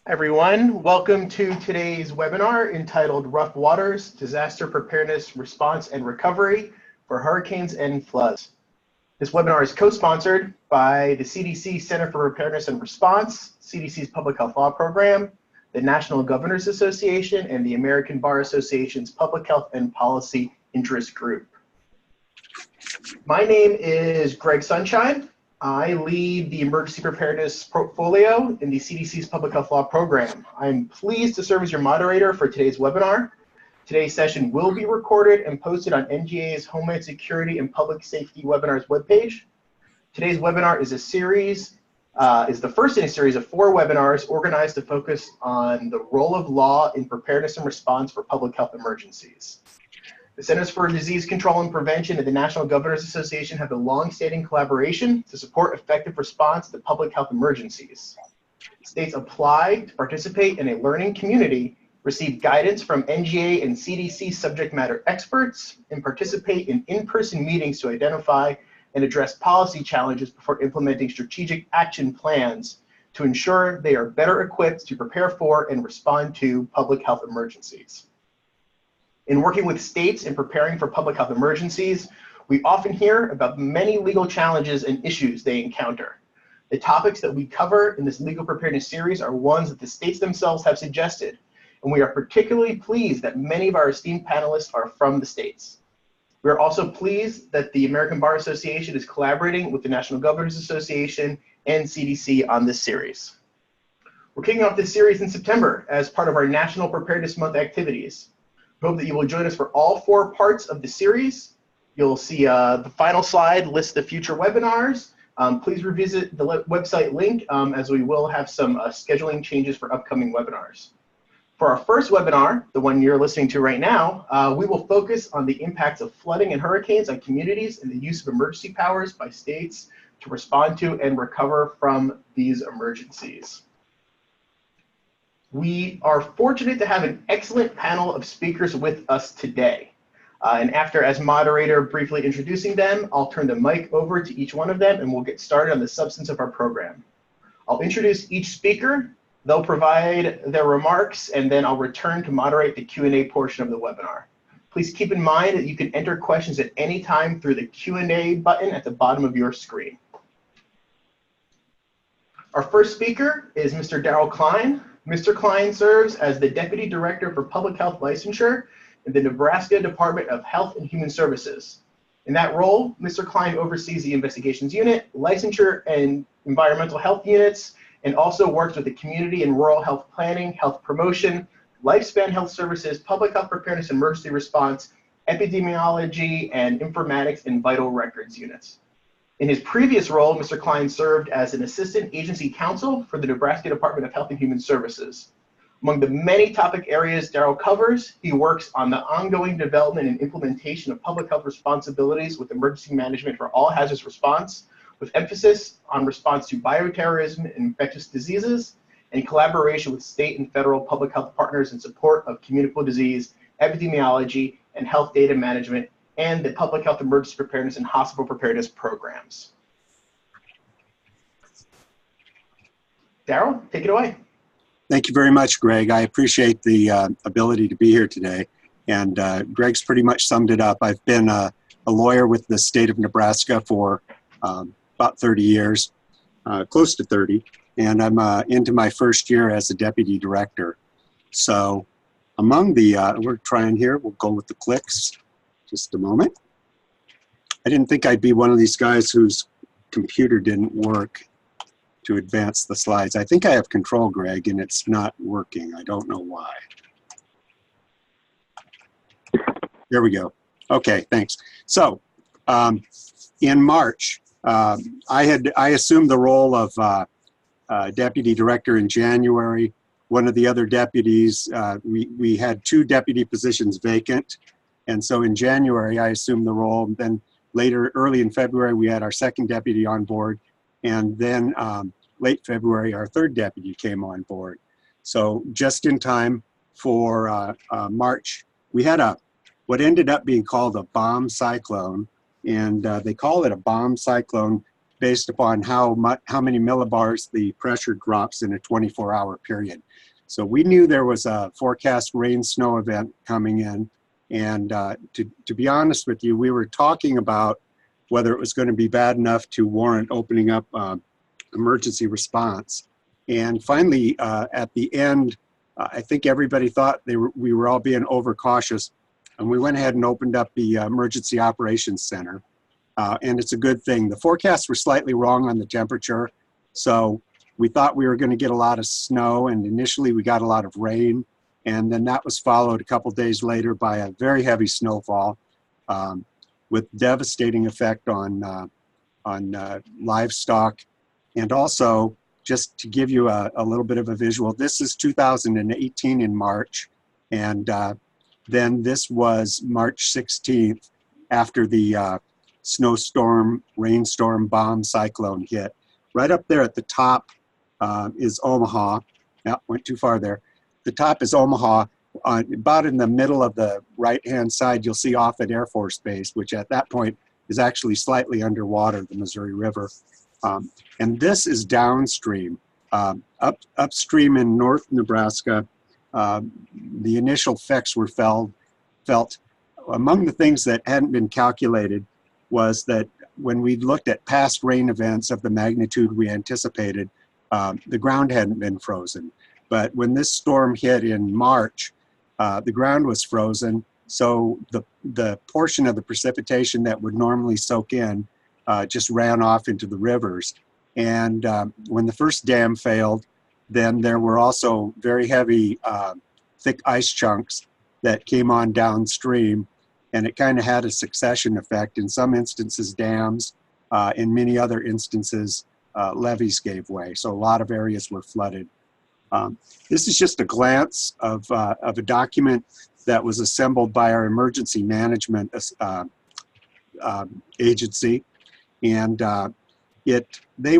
Everyone, welcome to today's webinar entitled Rough Waters, Disaster Preparedness, Response and Recovery for Hurricanes and Floods. This webinar is co-sponsored by the CDC Center for Preparedness and Response, CDC's Public Health Law Program, the National Governors Association, and the American Bar Association's Public Health and Policy Interest Group. My name is Greg Sunshine. I lead the emergency preparedness portfolio in the CDC's Public Health Law Program. I'm pleased to serve as your moderator for today's webinar. Today's session will be recorded and posted on NGA's Homeland Security and Public Safety Webinars webpage. Today's webinar is the first in a series of 4 webinars organized to focus on the role of law in preparedness and response for public health emergencies. The Centers for Disease Control and Prevention and the National Governors Association have a long-standing collaboration to support effective response to public health emergencies. States apply to participate in a learning community, receive guidance from NGA and CDC subject matter experts, and participate in in-person meetings to identify and address policy challenges before implementing strategic action plans to ensure they are better equipped to prepare for and respond to public health emergencies. In working with states and preparing for public health emergencies, we often hear about many legal challenges and issues they encounter. The topics that we cover in this legal preparedness series are ones that the states themselves have suggested, and we are particularly pleased that many of our esteemed panelists are from the states. We are also pleased that the American Bar Association is collaborating with the National Governors Association and CDC on this series. We're kicking off this series in September as part of our National Preparedness Month activities. We hope that you will join us for all 4 parts of the series. You'll see the final slide lists the future webinars. Please revisit the website link as we will have some scheduling changes for upcoming webinars. For our first webinar, the one you're listening to right now, we will focus on the impacts of flooding and hurricanes on communities and the use of emergency powers by states to respond to and recover from these emergencies. We are fortunate to have an excellent panel of speakers with us today. And after, as moderator, briefly introducing them, I'll turn the mic over to each one of them and we'll get started on the substance of our program. I'll introduce each speaker, they'll provide their remarks, and then I'll return to moderate the Q&A portion of the webinar. Please keep in mind that you can enter questions at any time through the Q&A button at the bottom of your screen. Our first speaker is Mr. Darrell Klein. Mr. Klein serves as the Deputy Director for Public Health Licensure in the Nebraska Department of Health and Human Services. In that role, Mr. Klein oversees the Investigations Unit, Licensure and Environmental Health Units, and also works with the Community and Rural Health Planning, Health Promotion, Lifespan Health Services, Public Health Preparedness and Emergency Response, Epidemiology, and Informatics and Vital Records Units. In his previous role, Mr. Klein served as an Assistant Agency Counsel for the Nebraska Department of Health and Human Services. Among the many topic areas Darrell covers, he works on the ongoing development and implementation of public health responsibilities with emergency management for all hazardous response, with emphasis on response to bioterrorism and infectious diseases, and collaboration with state and federal public health partners in support of communicable disease, epidemiology, and health data management, and the public health emergency preparedness and hospital preparedness programs. Darrell, take it away. Thank you very much, Greg. I appreciate the ability to be here today. And Greg's pretty much summed it up. I've been a lawyer with the state of Nebraska for about 30 years, close to 30. And I'm into my first year as a deputy director. So among the, we're trying here, we'll go with the clicks. Just a moment. I didn't think I'd be one of these guys whose computer didn't work to advance the slides. I think I have control, Greg, and it's not working. I don't know why. There we go. Okay, thanks. So in March, I assumed the role of deputy director in January. One of the other deputies, we had 2 deputy positions vacant. And so in January, I assumed the role. Then later, early in February, we had our 2nd deputy on board. And then late February, our 3rd deputy came on board. So just in time for March, we had what ended up being called a bomb cyclone. And they call it a bomb cyclone based upon how many millibars the pressure drops in a 24-hour period. So we knew there was a forecast rain snow event coming in. And to be honest with you, we were talking about whether it was going to be bad enough to warrant opening up emergency response. And finally, at the end, I think everybody thought we were all being overcautious. And we went ahead and opened up the Emergency Operations Center. And it's a good thing. The forecasts were slightly wrong on the temperature. So we thought we were going to get a lot of snow, and initially we got a lot of rain. And then that was followed a couple days later by a very heavy snowfall with devastating effect on livestock. And also, just to give you a little bit of a visual, this is 2018 in March. And then this was March 16th after the snowstorm, rainstorm, bomb cyclone hit. Right up there at the top is Omaha. Yeah, went too far there. The top is Omaha. About in the middle of the right-hand side, you'll see Offutt Air Force Base, which at that point is actually slightly underwater, the Missouri River. And this is downstream. Upstream in North Nebraska, the initial effects were felt. Among the things that hadn't been calculated was that when we looked at past rain events of the magnitude we anticipated, the ground hadn't been frozen. But when this storm hit in March, the ground was frozen. So the portion of the precipitation that would normally soak in just ran off into the rivers. And when the first dam failed, then there were also very heavy, thick ice chunks that came on downstream. And it kind of had a succession effect. In some instances, dams. In many other instances, levees gave way. So a lot of areas were flooded. This is just a glance of a document that was assembled by our emergency management agency. And they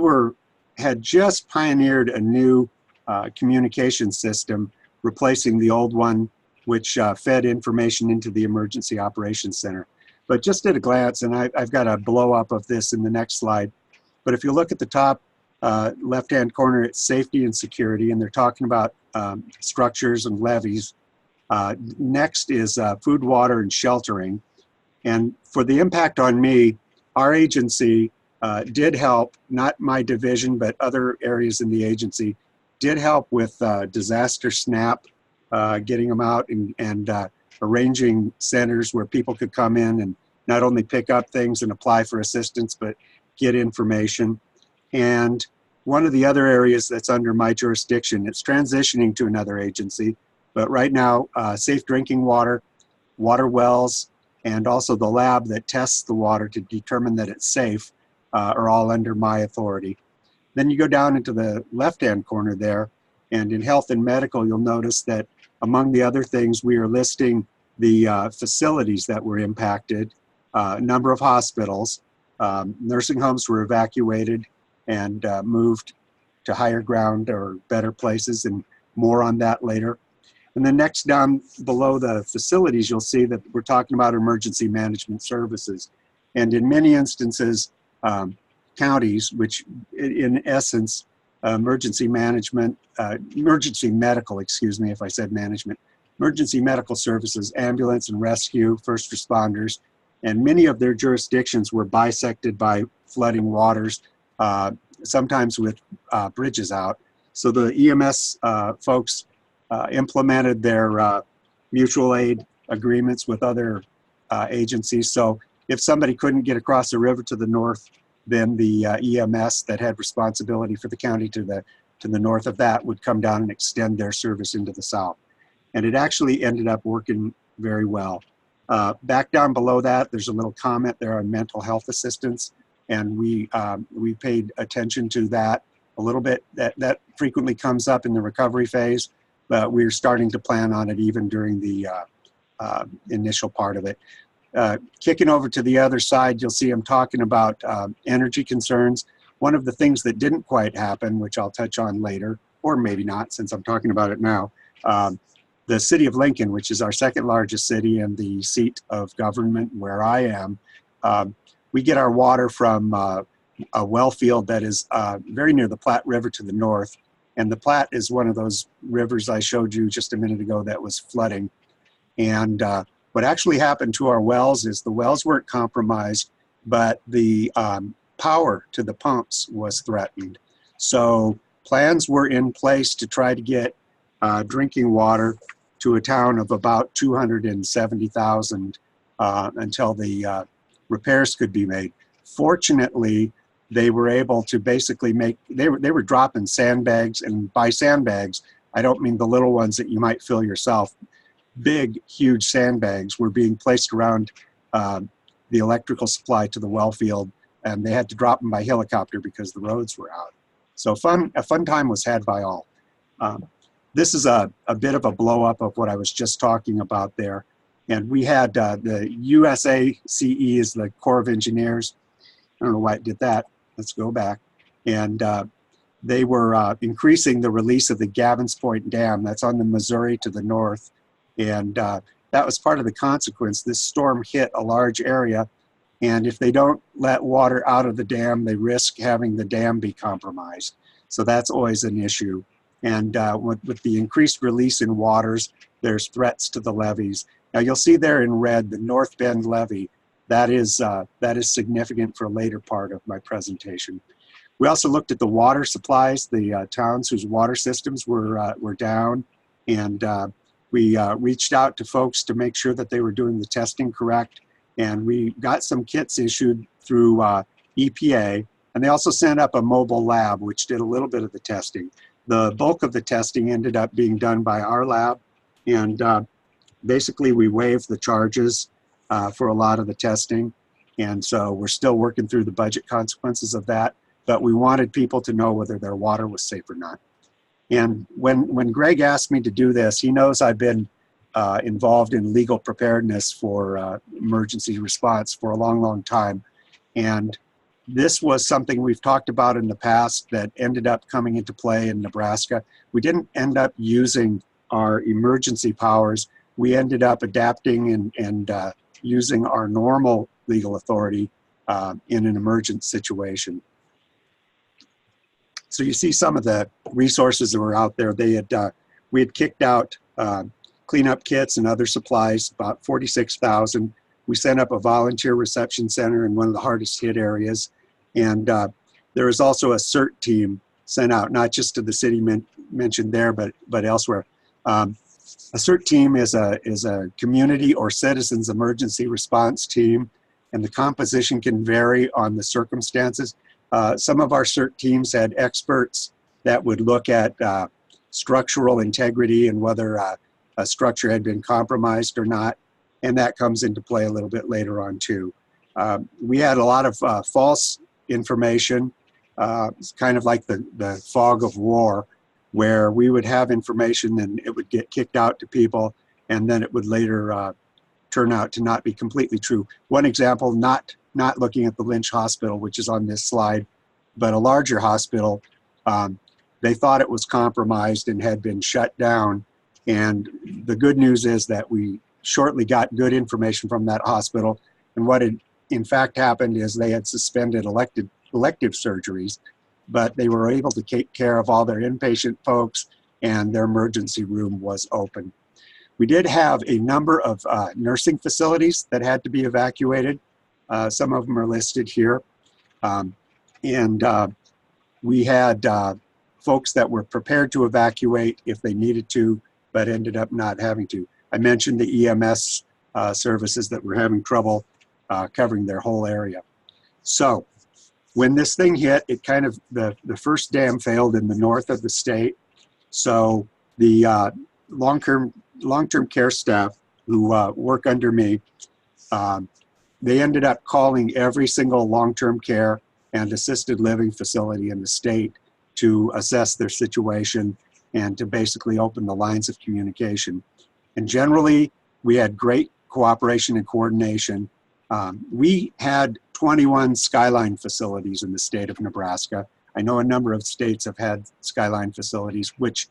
had just pioneered a new communication system, replacing the old one, which fed information into the Emergency Operations Center. But just at a glance, and I've got a blow up of this in the next slide, but if you look at the top left-hand corner, it's safety and security, and they're talking about structures and levees. Next is food, water, and sheltering. And for the impact on me, our agency did help, not my division, but other areas in the agency, did help with disaster SNAP, getting them out and arranging centers where people could come in and not only pick up things and apply for assistance, but get information. And one of the other areas that's under my jurisdiction, it's transitioning to another agency, but right now, safe drinking water, water wells, and also the lab that tests the water to determine that it's safe are all under my authority. Then you go down into the left-hand corner there, and in health and medical, you'll notice that among the other things, we are listing the facilities that were impacted, a number of hospitals. Nursing homes were evacuated and moved to higher ground or better places, and more on that later. And then next down below the facilities, you'll see that we're talking about emergency management services. And in many instances, counties, which in essence, emergency medical, excuse me if I said management, emergency medical services, ambulance and rescue, first responders, and many of their jurisdictions were bisected by flooding waters, sometimes with bridges out. So the EMS folks implemented their mutual aid agreements with other agencies. So if somebody couldn't get across the river to the north, then the EMS that had responsibility for the county to the north of that would come down and extend their service into the south. And it actually ended up working very well. Back down below that, there's a little comment there on mental health assistance, and we paid attention to that a little bit. That frequently comes up in the recovery phase, but we're starting to plan on it even during the initial part of it. Kicking over to the other side, you'll see I'm talking about energy concerns. One of the things that didn't quite happen, which I'll touch on later, or maybe not since I'm talking about it now, the city of Lincoln, which is our second largest city and the seat of government where I am, we get our water from a well field that is very near the Platte River to the north. And the Platte is one of those rivers I showed you just a minute ago that was flooding. And what actually happened to our wells is the wells weren't compromised, but the power to the pumps was threatened. So plans were in place to try to get drinking water to a town of about 270,000 until the repairs could be made. Fortunately, they were able to basically they were dropping sandbags, and by sandbags, I don't mean the little ones that you might fill yourself. Big, huge sandbags were being placed around the electrical supply to the well field, and they had to drop them by helicopter because the roads were out. So a fun time was had by all. This is a bit of a blow up of what I was just talking about there. And we had the USACE is the Corps of Engineers. I don't know why it did that. Let's go back. And they were increasing the release of the Gavins Point Dam. That's on the Missouri to the north. And that was part of the consequence. This storm hit a large area. And if they don't let water out of the dam, they risk having the dam be compromised. So that's always an issue. And with the increased release in waters, there's threats to the levees. Now you'll see there in red, the North Bend levee. That is significant for a later part of my presentation. We also looked at the water supplies, the towns whose water systems were down, and we reached out to folks to make sure that they were doing the testing correct. And we got some kits issued through EPA, and they also sent up a mobile lab, which did a little bit of the testing. The bulk of the testing ended up being done by our lab, and basically we waived the charges for a lot of the testing. And so we're still working through the budget consequences of that, but we wanted people to know whether their water was safe or not. And when Greg asked me to do this, he knows I've been involved in legal preparedness for emergency response for a long, long time. And this was something we've talked about in the past that ended up coming into play in Nebraska. We didn't end up using our emergency powers. We ended up adapting and using our normal legal authority in an emergent situation. So you see some of the resources that were out there. We had kicked out cleanup kits and other supplies, about 46,000. We set up a volunteer reception center in one of the hardest hit areas. And there was also a CERT team sent out, not just to the city mentioned there, but elsewhere. A CERT team is a community or citizens emergency response team, and the composition can vary on the circumstances. Some of our CERT teams had experts that would look at structural integrity and whether a structure had been compromised or not, and that comes into play a little bit later on too. We had a lot of false information. It's kind of like the fog of war, where we would have information and it would get kicked out to people, and then it would later turn out to not be completely true. One example, not looking at the Lynch Hospital, which is on this slide, but a larger hospital, they thought it was compromised and had been shut down. And the good news is that we shortly got good information from that hospital. And what had in fact happened is they had suspended elective surgeries, but they were able to take care of all their inpatient folks, and their emergency room was open. We did have a number of nursing facilities that had to be evacuated. Some of them are listed here. We had folks that were prepared to evacuate if they needed to, but ended up not having to. I mentioned the EMS services that were having trouble covering their whole area. So when this thing hit, it kind of, the first dam failed in the north of the state. So the long-term care staff who work under me, they ended up calling every single long-term care and assisted living facility in the state to assess their situation and to basically open the lines of communication. And generally, we had great cooperation and coordination. We had 21 Skyline facilities in the state of Nebraska. I know a number of states have had Skyline facilities, which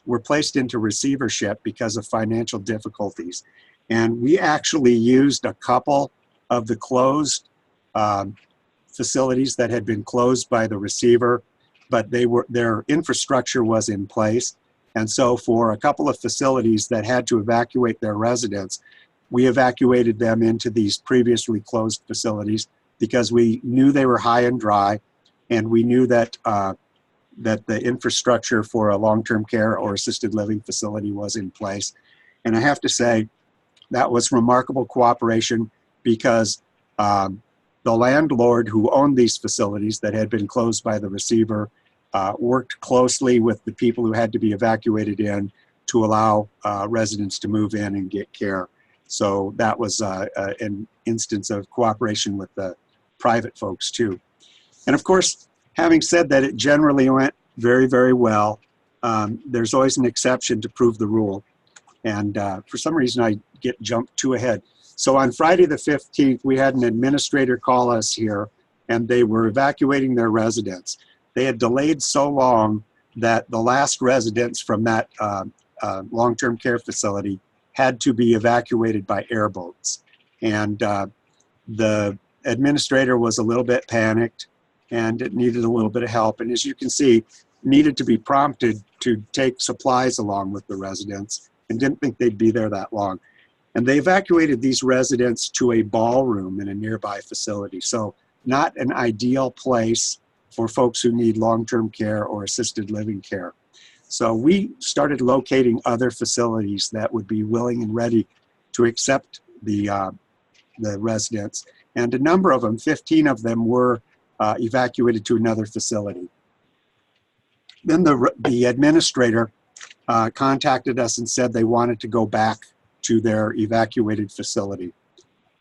were placed into receivership because of financial difficulties. And we actually used a couple of the closed facilities that had been closed by the receiver, but their infrastructure was in place. And so for a couple of facilities that had to evacuate their residents, we evacuated them into these previously closed facilities because we knew they were high and dry, and we knew that that the infrastructure for a long-term care or assisted living facility was in place. And I have to say, that was remarkable cooperation because the landlord who owned these facilities that had been closed by the receiver worked closely with the people who had to be evacuated in to allow residents to move in and get care. So that was an instance of cooperation with the private folks too. And of course, having said that, it generally went very, very well. There's always an exception to prove the rule. And for some reason, I get jumped too ahead. So on Friday the 15th, we had an administrator call us here, and they were evacuating their residents. They had delayed so long that the last residents from that long-term care facility had to be evacuated by airboats. And the administrator was a little bit panicked, and it needed a little bit of help. And as you can see, needed to be prompted to take supplies along with the residents and didn't think they'd be there that long. And they evacuated these residents to a ballroom in a nearby facility. So not an ideal place for folks who need long-term care or assisted living care. So we started locating other facilities that would be willing and ready to accept the residents. And a number of them, 15 of them, were evacuated to another facility. Then the administrator contacted us and said they wanted to go back to their evacuated facility.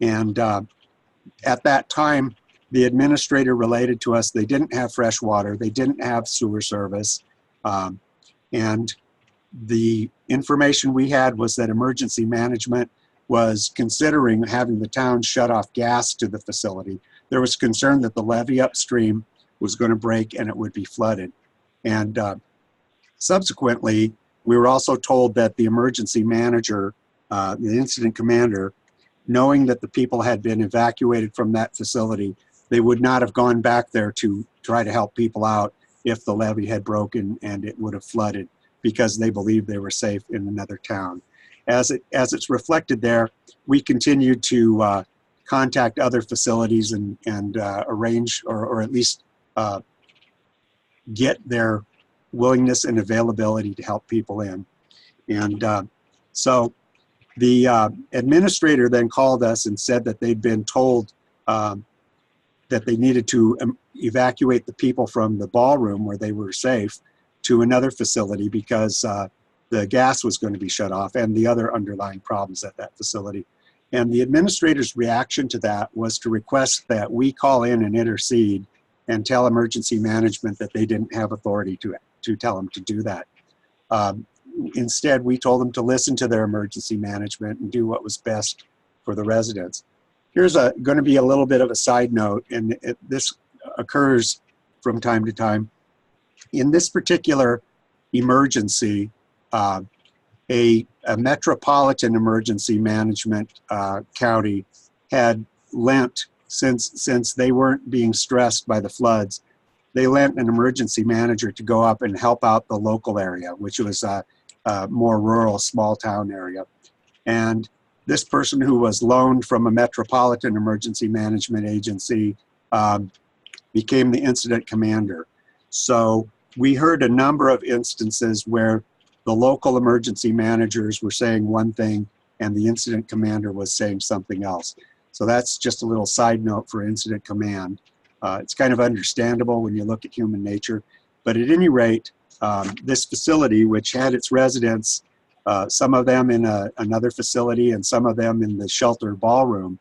And at that time, the administrator related to us, they didn't have fresh water, they didn't have sewer service, and the information we had was that emergency management was considering having the town shut off gas to the facility. There was concern that the levee upstream was going to break and it would be flooded. And subsequently, we were also told that the emergency manager, the incident commander, knowing that the people had been evacuated from that facility, they would not have gone back there to try to help people out if the levee had broken and it would have flooded, because they believed they were safe in another town. As it's reflected there, we continued to contact other facilities and arrange or at least get their willingness and availability to help people in. And so the administrator then called us and said that they'd been told that they needed to evacuate the people from the ballroom where they were safe to another facility because the gas was going to be shut off and the other underlying problems at that facility. And the administrator's reaction to that was to request that we call in and intercede and tell emergency management that they didn't have authority to tell them to do that. Instead, we told them to listen to their emergency management and do what was best for the residents. Here's going to be a little bit of a side note, and this occurs from time to time. In this particular emergency, a metropolitan emergency management county had lent, since they weren't being stressed by the floods, they lent an emergency manager to go up and help out the local area, which was a more rural, small town area. And this person who was loaned from a metropolitan emergency management agency became the incident commander. So we heard a number of instances where the local emergency managers were saying one thing and the incident commander was saying something else. So that's just a little side note for incident command. It's kind of understandable when you look at human nature, but at any rate, this facility, which had its residents, some of them in another facility and some of them in the shelter ballroom,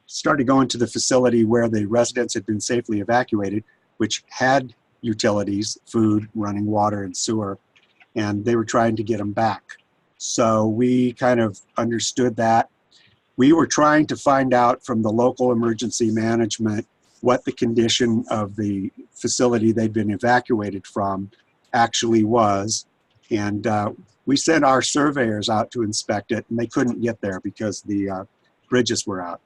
started going to the facility where the residents had been safely evacuated, which had utilities, food, running water, and sewer, and they were trying to get them back. So we kind of understood that. We were trying to find out from the local emergency management what the condition of the facility they'd been evacuated from actually was. And we sent our surveyors out to inspect it, and they couldn't get there because the bridges were out.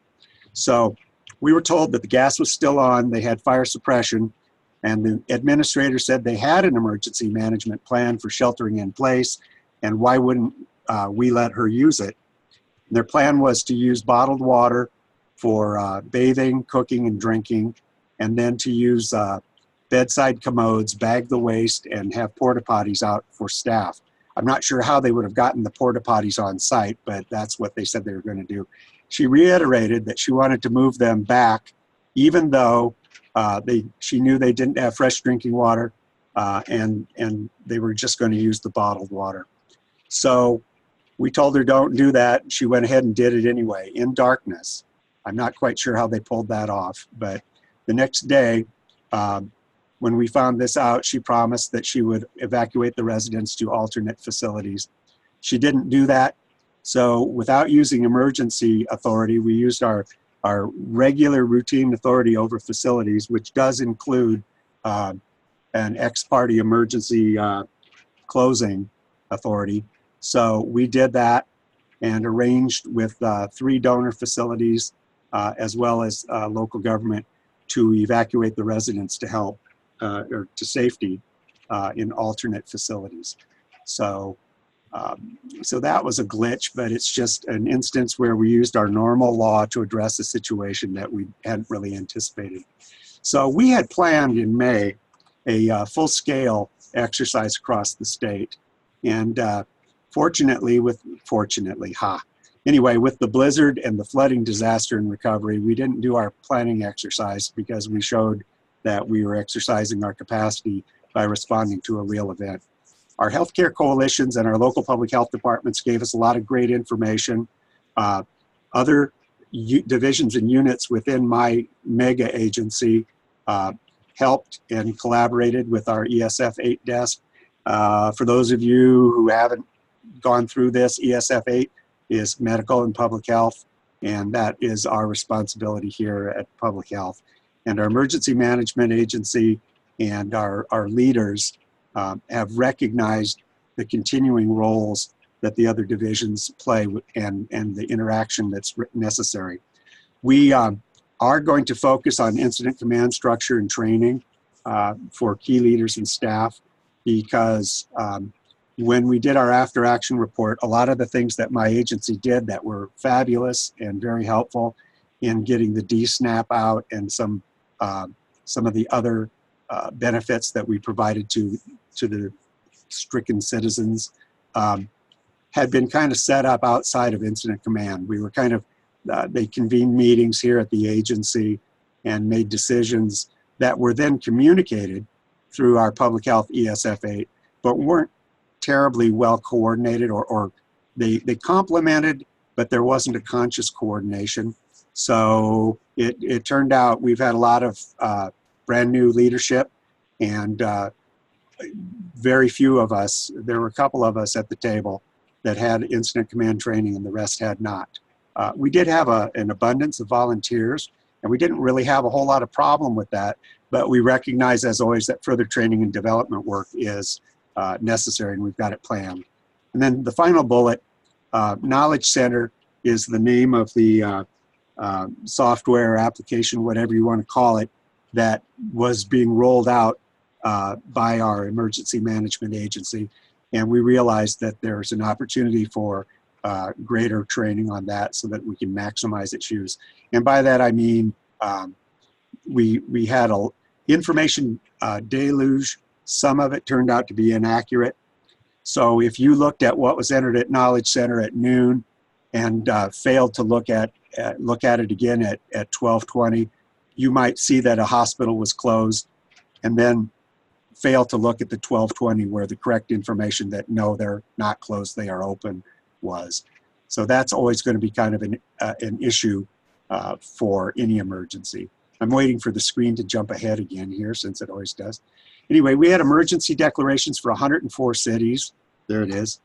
So we were told that the gas was still on, they had fire suppression, and the administrator said they had an emergency management plan for sheltering in place, and why wouldn't we let her use it? Their plan was to use bottled water for bathing, cooking, and drinking, and then to use bedside commodes, bag the waste, and have porta potties out for staff. I'm not sure how they would have gotten the porta potties on site, but that's what they said they were going to do. She reiterated that she wanted to move them back, even though she knew they didn't have fresh drinking water, and they were just going to use the bottled water. So we told her don't do that. She went ahead and did it anyway, in darkness. I'm not quite sure how they pulled that off, but the next day, when we found this out, she promised that she would evacuate the residents to alternate facilities. She didn't do that. So without using emergency authority, we used our regular routine authority over facilities, which does include an ex parte emergency closing authority. So we did that and arranged with 3 donor facilities as well as local government to evacuate the residents to help or to safety in alternate facilities. So that was a glitch, but it's just an instance where we used our normal law to address a situation that we hadn't really anticipated. So we had planned in May a full-scale exercise across the state, and fortunately, with the blizzard and the flooding disaster and recovery, we didn't do our planning exercise because we showed that we were exercising our capacity by responding to a real event. Our healthcare coalitions and our local public health departments gave us a lot of great information. Other divisions and units within my mega agency helped and collaborated with our ESF 8 desk. For those of you who haven't gone through this, ESF 8 is medical and public health, and that is our responsibility here at Public Health. And our emergency management agency and our leaders have recognized the continuing roles that the other divisions play and the interaction that's necessary. We are going to focus on incident command structure and training for key leaders and staff, because when we did our after action report, a lot of the things that my agency did that were fabulous and very helpful in getting the DSNAP out and some of the other benefits that we provided to the stricken citizens had been kind of set up outside of incident command. We were kind of, they convened meetings here at the agency and made decisions that were then communicated through our public health ESF 8, but weren't terribly well coordinated, or they complemented, but there wasn't a conscious coordination. So it turned out we've had a lot of brand new leadership, and very few of us, there were a couple of us at the table that had incident command training and the rest had not. We did have an abundance of volunteers, and we didn't really have a whole lot of problem with that, but we recognize, as always, that further training and development work is necessary, and we've got it planned. And then the final bullet, Knowledge Center is the name of the software application, whatever you want to call it, that was being rolled out by our emergency management agency. And we realized that there's an opportunity for greater training on that so that we can maximize its use. And by that I mean we had an information deluge. Some of it turned out to be inaccurate. So if you looked at what was entered at Knowledge Center at noon and failed to look at it again at 12:20, you might see that a hospital was closed, and then fail to look at the 12:20 where the correct information that no, they're not closed, they are open was. So that's always going to be kind of an issue for any emergency. I'm waiting for the screen to jump ahead again here, since it always does. Anyway, we had emergency declarations for 104 cities, there it is,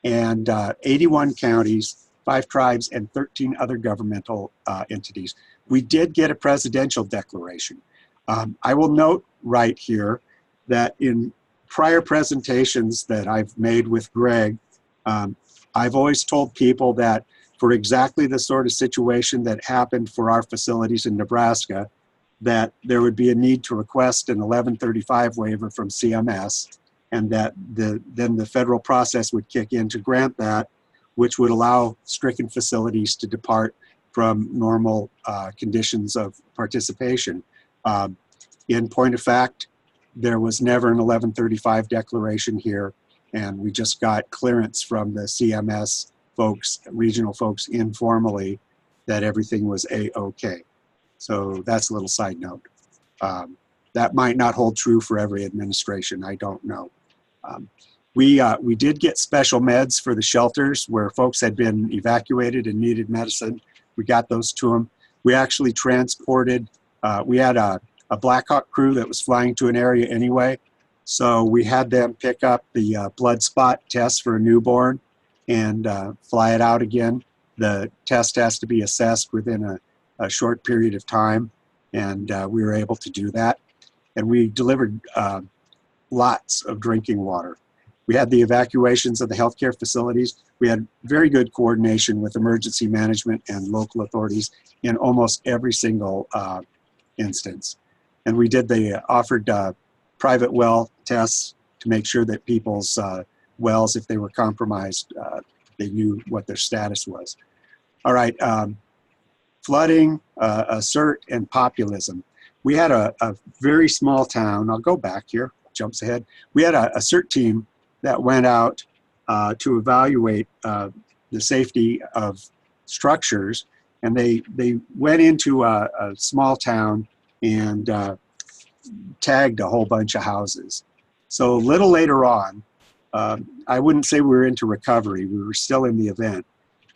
and 81 counties, 5 tribes, and 13 other governmental entities. We did get a presidential declaration. I will note right here that in prior presentations that I've made with Greg, I've always told people that for exactly the sort of situation that happened for our facilities in Nebraska, that there would be a need to request an 1135 waiver from CMS, and that then the federal process would kick in to grant that, which would allow stricken facilities to depart from normal conditions of participation. In point of fact, there was never an 1135 declaration here, and we just got clearance from the CMS folks, regional folks, informally, that everything was A-OK. So that's a little side note. That might not hold true for every administration, I don't know. We did get special meds for the shelters where folks had been evacuated and needed medicine. We got those to them. We actually transported, we had a Black Hawk crew that was flying to an area anyway. So we had them pick up the blood spot test for a newborn and fly it out again. The test has to be assessed within a short period of time, and we were able to do that. And we delivered lots of drinking water. We had the evacuations of the healthcare facilities. We had very good coordination with emergency management and local authorities in almost every single instance. And we did offered private well tests to make sure that people's wells, if they were compromised, they knew what their status was. All right, flooding, assert, and populism. We had a very small town. I'll go back here, jumps ahead. We had a CERT team that went out to evaluate the safety of structures, and they went into a small town and tagged a whole bunch of houses. So a little later on, I wouldn't say we were into recovery, we were still in the event,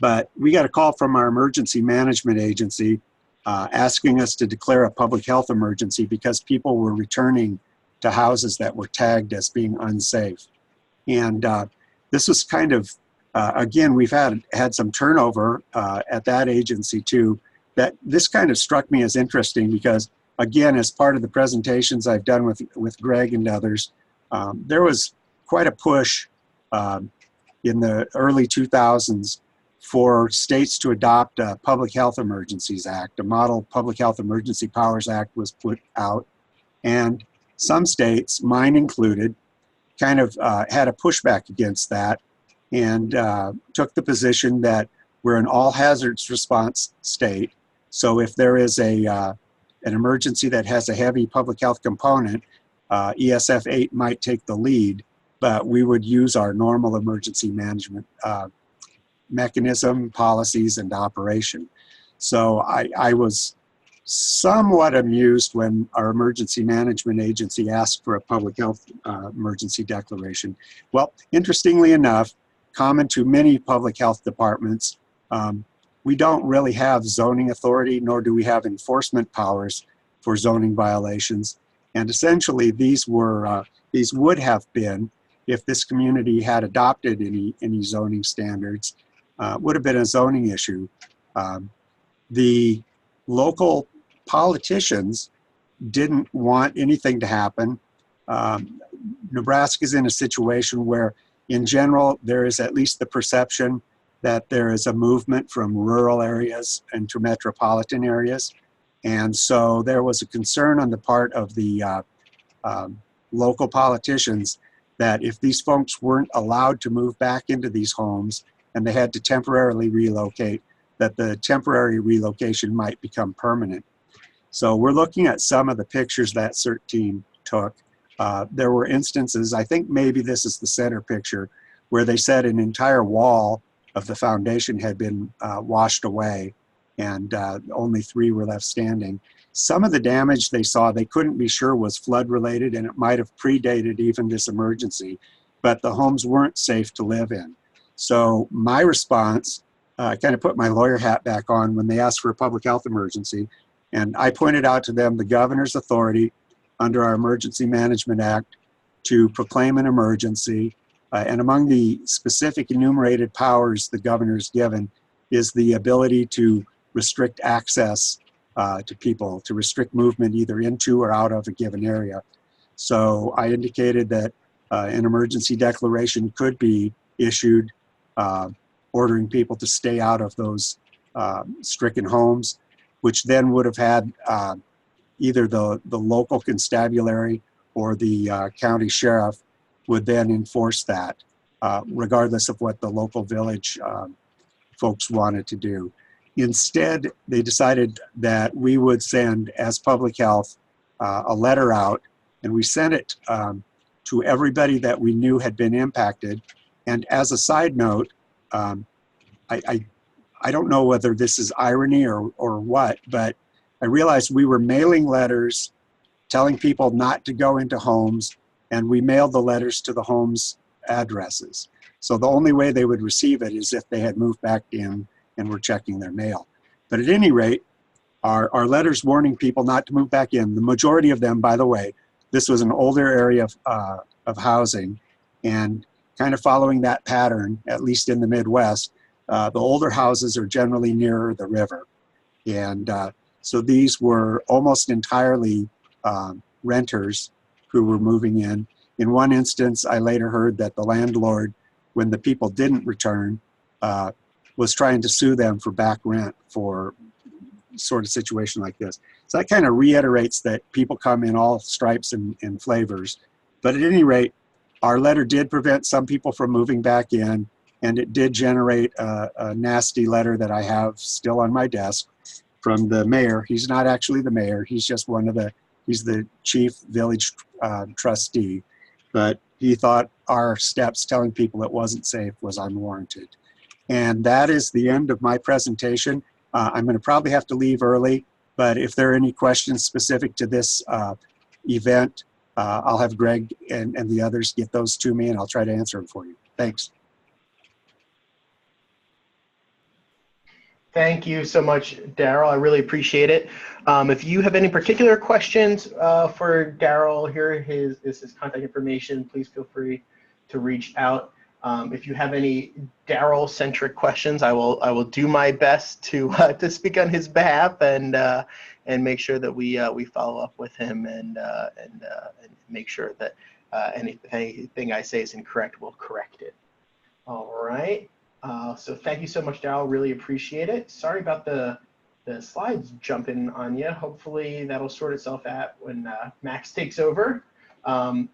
but we got a call from our emergency management agency asking us to declare a public health emergency because people were returning to houses that were tagged as being unsafe. And this was kind of, again, we've had some turnover at that agency too, that this kind of struck me as interesting because, again, as part of the presentations I've done with Greg and others, there was quite a push in the early 2000s for states to adopt a Public Health Emergencies Act. A model Public Health Emergency Powers Act was put out, and some states, mine included, kind of had a pushback against that and took the position that we're an all hazards response state. So if there is an emergency that has a heavy public health component, ESF 8 might take the lead, but we would use our normal emergency management mechanism, policies, and operation. So I was somewhat amused when our emergency management agency asked for a public health emergency declaration. Well, interestingly enough, common to many public health departments, we don't really have zoning authority, nor do we have enforcement powers for zoning violations. And essentially, these would have been, if this community had adopted any zoning standards, would have been a zoning issue. The local politicians didn't want anything to happen. Nebraska is in a situation where, in general, there is at least the perception that there is a movement from rural areas into metropolitan areas. And so there was a concern on the part of the local politicians that if these folks weren't allowed to move back into these homes and they had to temporarily relocate, that the temporary relocation might become permanent. So we're looking at some of the pictures that CERT team took. There were instances, I think maybe this is the center picture, where they said an entire wall of the foundation had been washed away and only 3 were left standing. Some of the damage they saw, they couldn't be sure was flood related, and it might have predated even this emergency, but the homes weren't safe to live in. So my response, I kind of put my lawyer hat back on when they asked for a public health emergency, and I pointed out to them the governor's authority under our Emergency Management Act to proclaim an emergency. And among the specific enumerated powers the governor's given is the ability to restrict access to people, to restrict movement either into or out of a given area. So I indicated that an emergency declaration could be issued ordering people to stay out of those stricken homes, which then would have had either the local constabulary or the county sheriff would then enforce that, regardless of what the local village folks wanted to do. Instead, they decided that we would send, as public health, a letter out, and we sent it to everybody that we knew had been impacted. And as a side note, I don't know whether this is irony or what, but I realized we were mailing letters telling people not to go into homes, and we mailed the letters to the homes' addresses. So the only way they would receive it is if they had moved back in and were checking their mail. But at any rate, our letters warning people not to move back in, the majority of them, by the way, this was an older area of housing, and kind of following that pattern, at least in the Midwest, the older houses are generally nearer the river. And so these were almost entirely renters who were moving in. In one instance, I later heard that the landlord, when the people didn't return, was trying to sue them for back rent for sort of situation like this. So that kind of reiterates that people come in all stripes and flavors. But at any rate, our letter did prevent some people from moving back in, and it did generate a nasty letter that I have still on my desk from the mayor. He's not actually the mayor. He's just he's the chief village trustee. But he thought our steps telling people it wasn't safe was unwarranted. And that is the end of my presentation. I'm going to probably have to leave early, but if there are any questions specific to this event, I'll have Greg and the others get those to me, and I'll try to answer them for you. Thanks. Thank you so much, Daryl. I really appreciate it. If you have any particular questions for Daryl, here is his contact information. Please feel free to reach out. If you have any Daryl-centric questions, I will do my best to speak on his behalf and make sure that we follow up with him and make sure that anything I say is incorrect, we'll correct it. All right. So thank you so much, Daryl. Really appreciate it. Sorry about the slides jumping on you. Hopefully that'll sort itself out when Max takes over.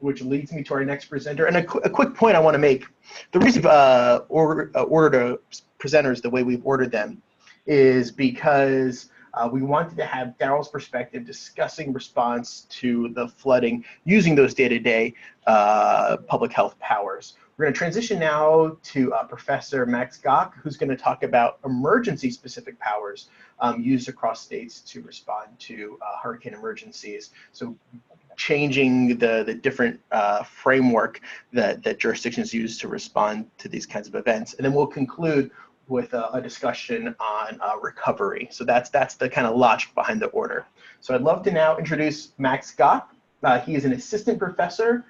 Which leads me to our next presenter. And a quick point I want to make. The reason we've ordered presenters the way we've ordered them is because we wanted to have Daryl's perspective discussing response to the flooding using those day-to-day public health powers. We're going to transition now to Professor Max Gach, who's going to talk about emergency-specific powers used across states to respond to hurricane emergencies. So changing the different framework that jurisdictions use to respond to these kinds of events. And then we'll conclude with a discussion on recovery. So that's the kind of logic behind the order. So I'd love to now introduce Max Gach. He is an assistant professor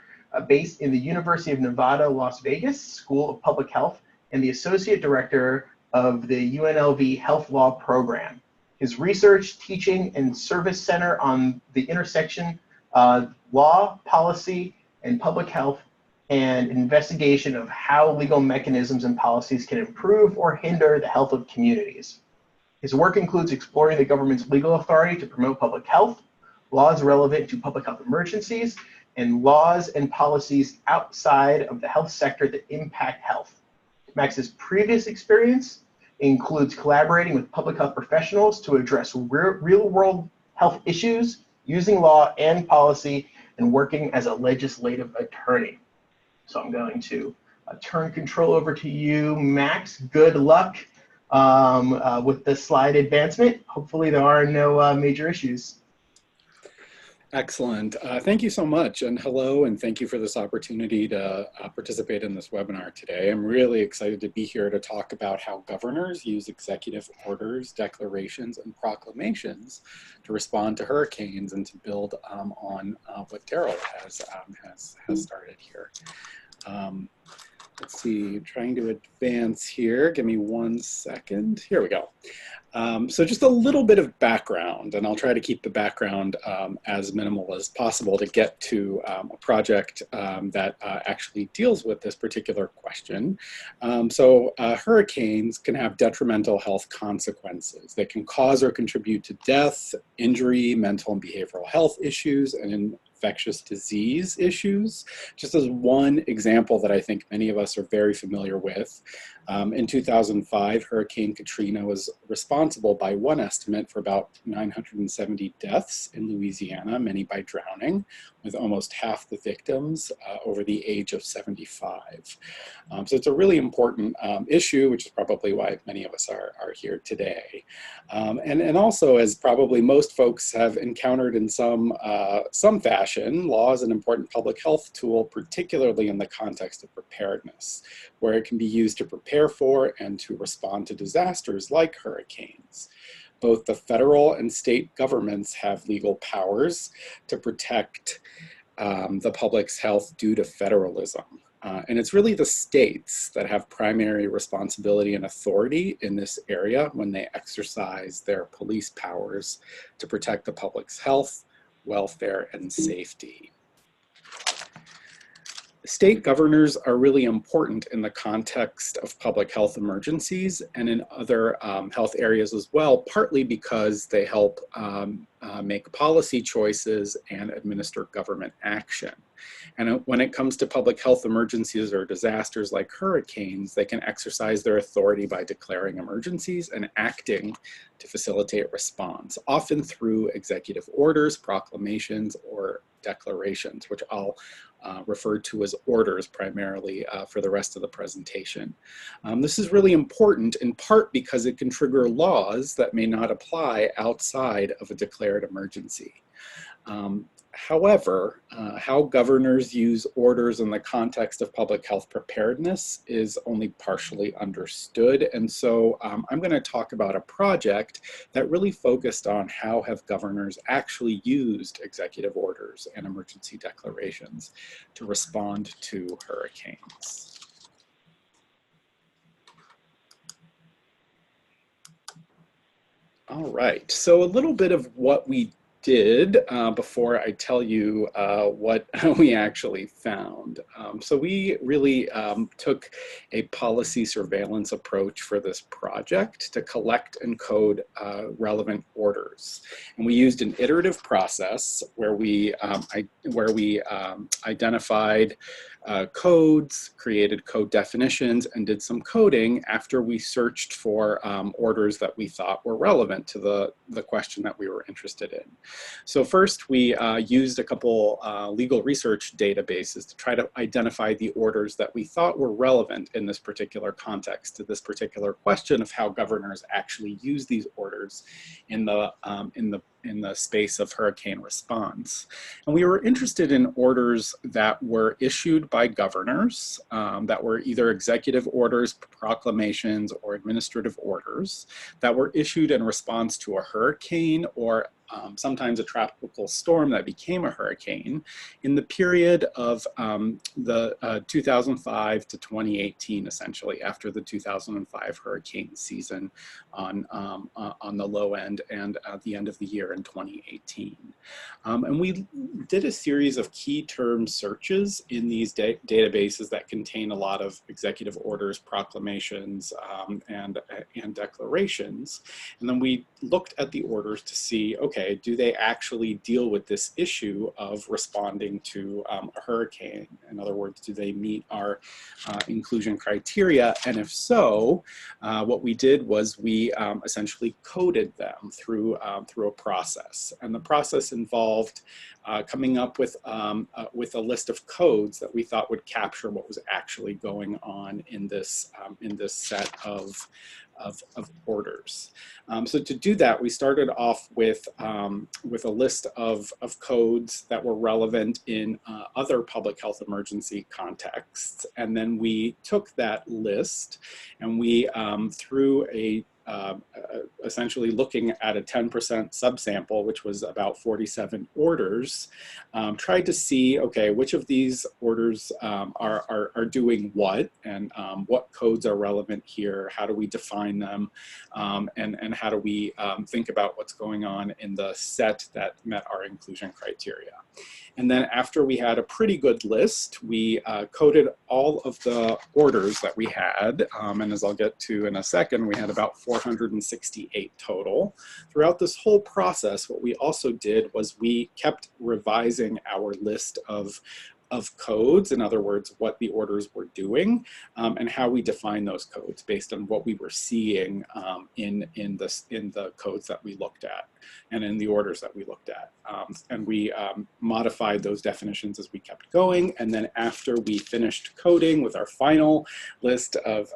based in the University of Nevada, Las Vegas School of Public Health, and the associate director of the UNLV Health Law Program. His research, teaching, and service center on the intersection law, policy, and public health, and investigation of how legal mechanisms and policies can improve or hinder the health of communities. His work includes exploring the government's legal authority to promote public health, laws relevant to public health emergencies, and laws and policies outside of the health sector that impact health. Max's previous experience includes collaborating with public health professionals to address real-world health issues, using law and policy, and working as a legislative attorney. So I'm going to turn control over to you, Max. Good luck with the slide advancement. Hopefully there are no major issues. Excellent. Thank you so much, and hello, and thank you for this opportunity to participate in this webinar today. I'm really excited to be here to talk about how governors use executive orders, declarations, and proclamations to respond to hurricanes and to build on what Daryl has started here. let's see, trying to advance here. Give me 1 second. Here we go. So just a little bit of background, and I'll try to keep the background as minimal as possible to get to a project that actually deals with this particular question. Hurricanes can have detrimental health consequences. They can cause or contribute to death, injury, mental and behavioral health issues, and infectious disease issues. Just as one example that I think many of us are very familiar with, in 2005, Hurricane Katrina was responsible by one estimate for about 970 deaths in Louisiana, many by drowning, with almost half the victims over the age of 75. So it's a really important issue, which is probably why many of us are here today. And also, as probably most folks have encountered in some fashion, law is an important public health tool, particularly in the context of preparedness, where it can be used to prepare for and to respond to disasters like hurricanes. Both the federal and state governments have legal powers to protect the public's health due to federalism. And it's really the states that have primary responsibility and authority in this area when they exercise their police powers to protect the public's health, welfare, and safety. State governors are really important in the context of public health emergencies and in other health areas as well, partly because they help make policy choices and administer government action. And when it comes to public health emergencies or disasters like hurricanes, they can exercise their authority by declaring emergencies and acting to facilitate response, often through executive orders, proclamations, or declarations, which I'll refer to as orders primarily for the rest of the presentation. This is really important in part because it can trigger laws that may not apply outside of a declared emergency. However, how governors use orders in the context of public health preparedness is only partially understood. And so I'm going to talk about a project that really focused on how have governors actually used executive orders and emergency declarations to respond to hurricanes. All right, so a little bit of what we did before I tell you what we actually found. So we really took a policy surveillance approach for this project to collect and code relevant orders. And we used an iterative process where we identified codes, created code definitions, and did some coding after we searched for orders that we thought were relevant to the question that we were interested in. So first, we used a couple legal research databases to try to identify the orders that we thought were relevant in this particular context to this particular question of how governors actually use these orders in the space of hurricane response. And we were interested in orders that were issued by governors, that were either executive orders, proclamations, or administrative orders that were issued in response to a hurricane or sometimes a tropical storm that became a hurricane in the period of the 2005 to 2018, essentially, after the 2005 hurricane season on the low end and at the end of the year in 2018. And we did a series of key term searches in these databases that contain a lot of executive orders, proclamations, and declarations. And then we looked at the orders to see, okay, do they actually deal with this issue of responding to a hurricane? In other words, do they meet our inclusion criteria? And if so, what we did was we essentially coded them through a process. And the process involved coming up with a list of codes that we thought would capture what was actually going on in this set of orders. So to do that, we started off with a list of codes that were relevant in other public health emergency contexts. And then we took that list and we, through a essentially looking at a 10% subsample, which was about 47 orders, tried to see, okay, which of these orders are doing what, and what codes are relevant here, how do we define them, and how do we think about what's going on in the set that met our inclusion criteria. And then after we had a pretty good list, we coded all of the orders that we had. And as I'll get to in a second, we had about 468 total. Throughout this whole process, what we also did was we kept revising our list of codes, in other words, what the orders were doing, and how we define those codes based on what we were seeing in the codes that we looked at and in the orders that we looked at. And we modified those definitions as we kept going. And then after we finished coding with our final list of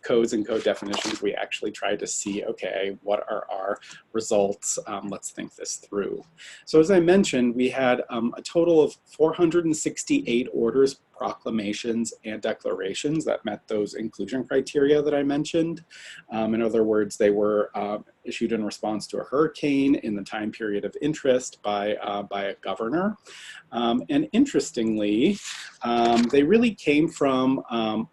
codes and code definitions, we actually tried to see, okay, what are our results? Let's think this through. So as I mentioned, we had a total of 468 orders, proclamations, and declarations that met those inclusion criteria that I mentioned. In other words, they were issued in response to a hurricane in the time period of interest by a governor. And interestingly, they really came from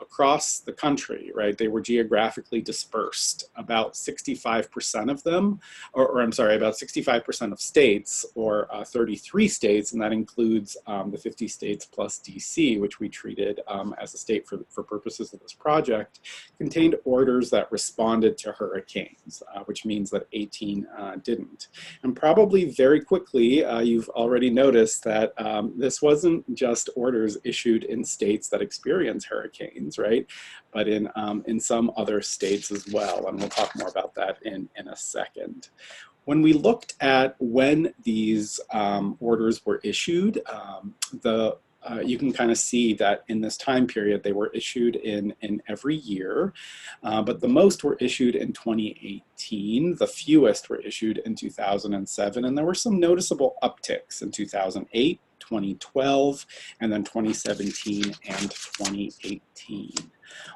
across the country, right? They were geographically dispersed. About 65% of them, or I'm sorry, about 65% of states, or 33 states, and that includes the 50 states plus DC, which we treated as a state for purposes of this project, contained orders that responded to hurricanes, which means that 18 didn't. And probably very quickly, you've already noticed that this wasn't just orders issued in states that experience hurricanes, right? But in some other states as well. And we'll talk more about that in a second. When we looked at when these orders were issued, you can kind of see that in this time period, they were issued in every year, but the most were issued in 2018. The fewest were issued in 2007, and there were some noticeable upticks in 2008, 2012, and then 2017 and 2018.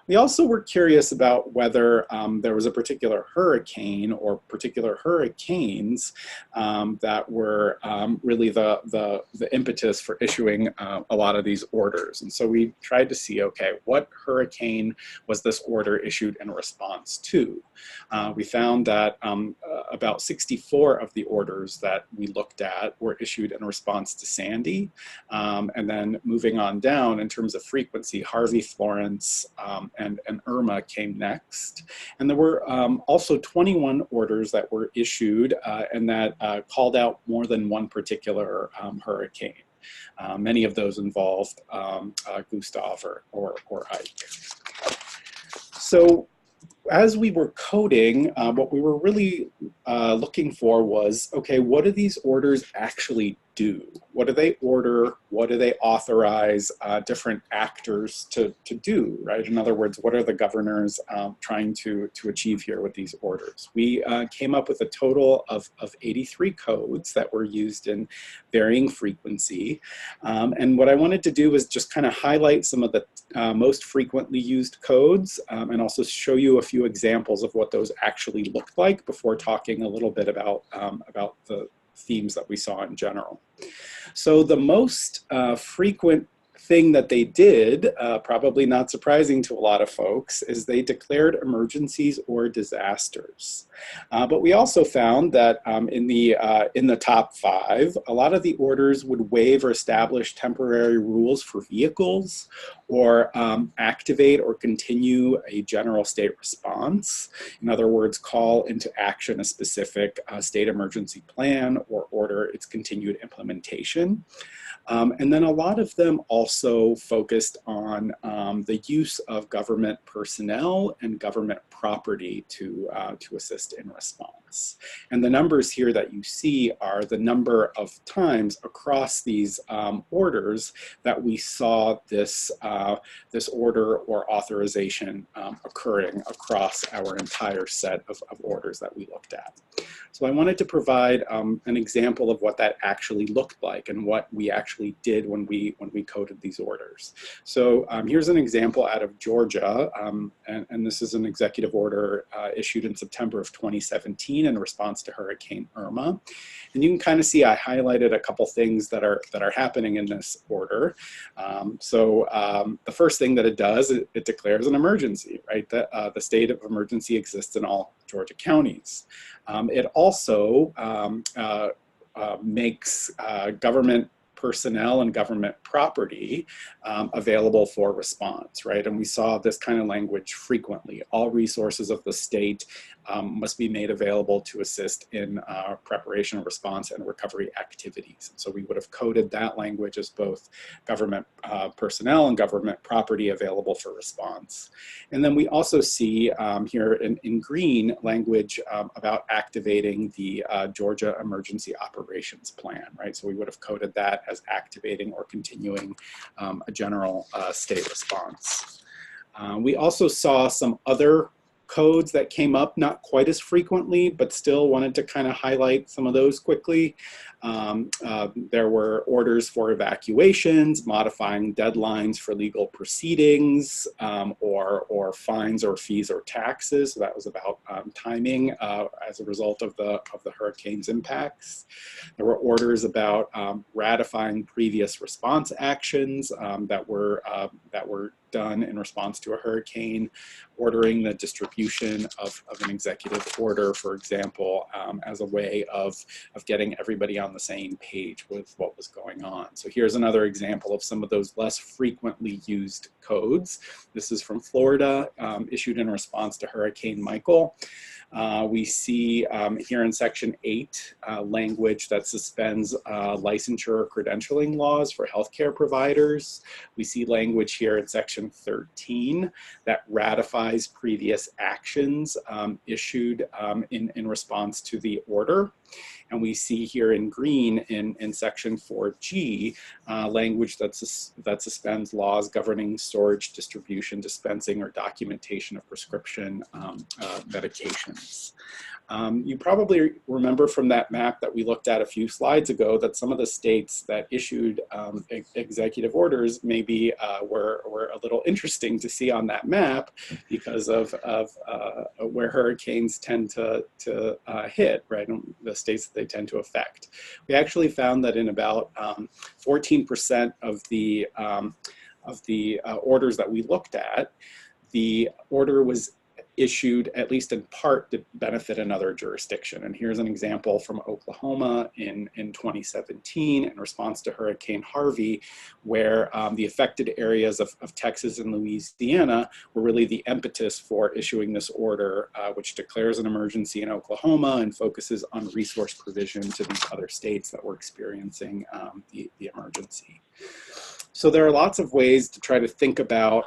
We also were curious about whether there was a particular hurricane or particular hurricanes that were really the impetus for issuing a lot of these orders. And so we tried to see, okay, what hurricane was this order issued in response to? We found that about 64 of the orders that we looked at were issued in response to Sandy. And then moving on down in terms of frequency, Harvey, Florence, and Irma came next. And there were also 21 orders that were issued and that called out more than one particular hurricane. Many of those involved Gustav or Ike. So as we were coding, what we were really looking for was, okay, what do these orders actually do? What do they order? What do they authorize different actors to do, right? In other words, what are the governors trying to achieve here with these orders? We came up with a total of 83 codes that were used in varying frequency. And what I wanted to do was just kind of highlight some of the most frequently used codes and also show you a few examples of what those actually looked like before talking a little bit about the themes that we saw in general. So the most frequent thing that they did, probably not surprising to a lot of folks, is they declared emergencies or disasters. But we also found that in the top 5, a lot of the orders would waive or establish temporary rules for vehicles, or activate or continue a general state response. In other words, call into action a specific state emergency plan or order its continued implementation. And then a lot of them also focused on the use of government personnel and government property to assist in response. And the numbers here that you see are the number of times across these orders that we saw this order or authorization occurring across our entire set of orders that we looked at. So I wanted to provide an example of what that actually looked like and what we actually actually did when we coded these orders. So here's an example out of Georgia, and this is an executive order issued in September of 2017 in response to Hurricane Irma. And you can kind of see I highlighted a couple things that are happening in this order. The first thing that it does, it declares an emergency, right? The state of emergency exists in all Georgia counties. It also makes government personnel and government property available for response, right? And we saw this kind of language frequently. All resources of the state must be made available to assist in preparation, response, and recovery activities. And so we would have coded that language as both government personnel and government property available for response. And then we also see here in green language about activating the Georgia Emergency Operations Plan, right? So we would have coded that as activating or continuing a general state response. We also saw some other codes that came up, not quite as frequently, but still wanted to kind of highlight some of those quickly. There were orders for evacuations, modifying deadlines for legal proceedings, or fines or fees or taxes. So that was about timing as a result of the hurricane's impacts. There were orders about ratifying previous response actions that were done in response to a hurricane, ordering the distribution of an executive order, for example, as a way of getting everybody on the same page with what was going on. So here's another example of some of those less frequently used codes. This is from Florida, issued in response to Hurricane Michael. We see here in Section 8 language that suspends licensure or credentialing laws for healthcare providers. We see language here in Section 13 that ratifies previous actions issued in response to the order. And we see here in green in Section 4G language that suspends laws governing storage, distribution, dispensing, or documentation of prescription medications. You probably remember from that map that we looked at a few slides ago that some of the states that issued executive orders maybe were a little interesting to see on that map because of where hurricanes tend to hit, right? The states that they tend to affect. We actually found that in about 14% of the orders that we looked at, the order was issued at least in part to benefit another jurisdiction. And here's an example from Oklahoma in 2017 in response to Hurricane Harvey, where the affected areas of Texas and Louisiana were really the impetus for issuing this order, which declares an emergency in Oklahoma and focuses on resource provision to these other states that were experiencing the emergency. So there are lots of ways to try to think about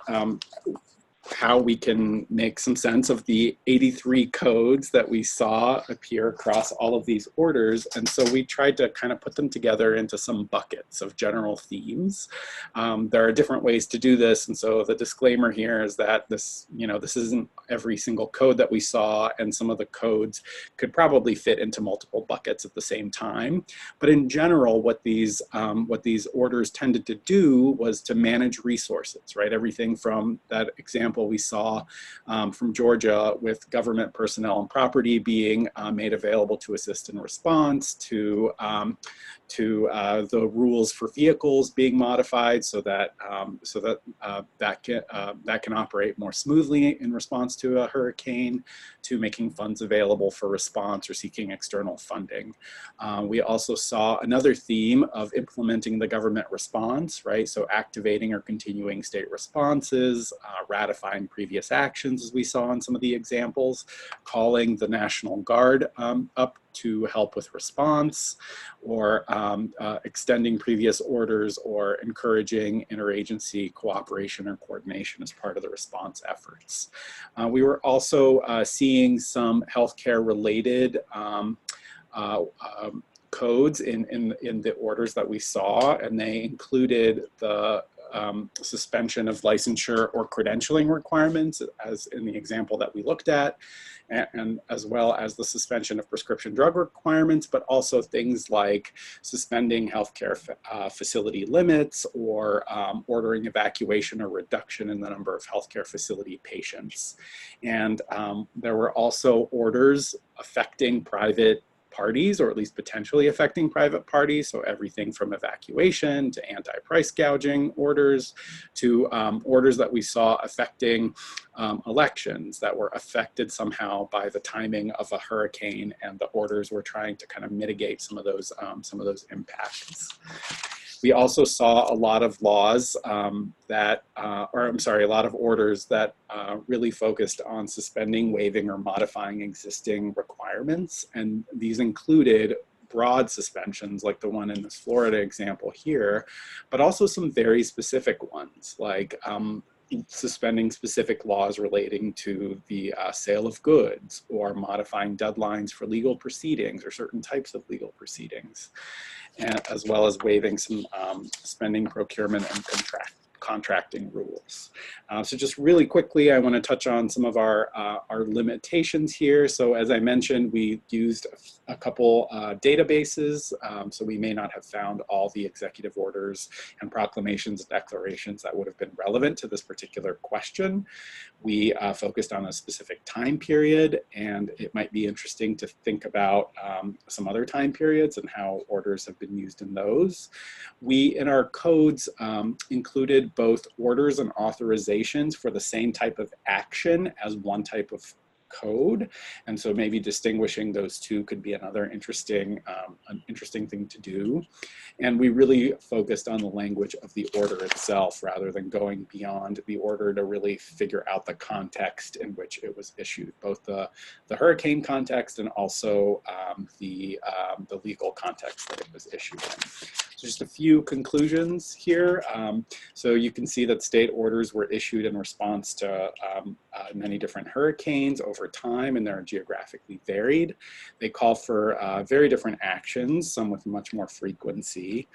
how we can make some sense of the 83 codes that we saw appear across all of these orders. And so we tried to kind of put them together into some buckets of general themes. There are different ways to do this. And so the disclaimer here is that this isn't every single code that we saw, and some of the codes could probably fit into multiple buckets at the same time. But in general, what these orders tended to do was to manage resources, right? Everything from that example we saw from Georgia with government personnel and property being made available to assist in response, to the rules for vehicles being modified so that that can operate more smoothly in response to a hurricane, to making funds available for response or seeking external funding. We also saw another theme of implementing the government response, right? So activating or continuing state responses, ratifying previous actions, as we saw in some of the examples, calling the National Guard up to help with response, or extending previous orders, or encouraging interagency cooperation or coordination as part of the response efforts. We were also seeing some healthcare related codes in the orders that we saw, and they included the suspension of licensure or credentialing requirements, as in the example that we looked at, and as well as the suspension of prescription drug requirements, but also things like suspending healthcare facility limits or ordering evacuation or reduction in the number of healthcare facility patients. And there were also orders affecting private parties, or at least potentially affecting private parties. So everything from evacuation to anti-price gouging orders to orders that we saw affecting elections that were affected somehow by the timing of a hurricane, and the orders were trying to kind of mitigate some of those impacts. We also saw a lot of laws a lot of orders that really focused on suspending, waiving, or modifying existing requirements. And these included broad suspensions like the one in this Florida example here, but also some very specific ones like suspending specific laws relating to the sale of goods, or modifying deadlines for legal proceedings or certain types of legal proceedings, and as well as waiving some spending, procurement, and contracting rules. So just really quickly, I want to touch on some of our limitations here. So as I mentioned, we used a couple databases, so we may not have found all the executive orders and proclamations and declarations that would have been relevant to this particular question. We focused on a specific time period, and it might be interesting to think about some other time periods and how orders have been used in those. We, in our codes, included both orders and authorizations for the same type of action as one type of code. And so maybe distinguishing those two could be another interesting thing to do. And we really focused on the language of the order itself rather than going beyond the order to really figure out the context in which it was issued, both the hurricane context and also the legal context that it was issued in. So just a few conclusions here. So you can see that state orders were issued in response to many different hurricanes over time, and they're geographically varied. They call for very different actions, some with much more frequency.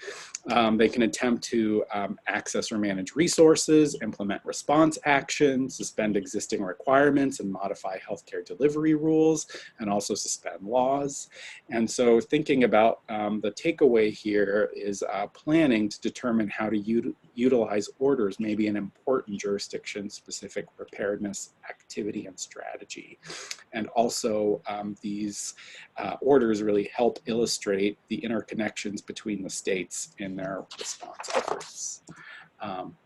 They can attempt to access or manage resources, implement response actions, suspend existing requirements, and modify healthcare delivery rules, and also suspend laws. And so thinking about the takeaway here is planning to determine how to utilize orders may be an important jurisdiction-specific preparedness activity and strategy. And also these orders really help illustrate the interconnections between the states in their response efforts.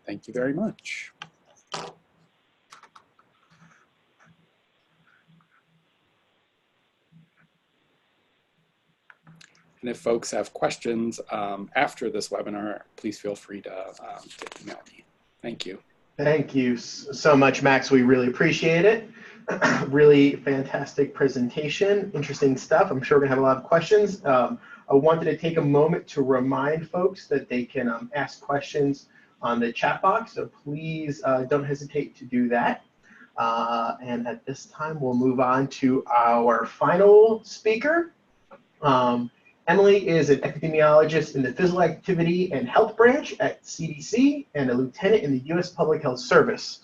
Thank you very much. And if folks have questions after this webinar, please feel free to email me. Thank you. Thank you so much, Max. We really appreciate it. Really fantastic presentation, interesting stuff. I'm sure we're gonna have a lot of questions. I wanted to take a moment to remind folks that they can ask questions on the chat box, so please don't hesitate to do that. And at this time, we'll move on to our final speaker. Emily is an epidemiologist in the Physical Activity and Health Branch at CDC and a lieutenant in the U.S. Public Health Service.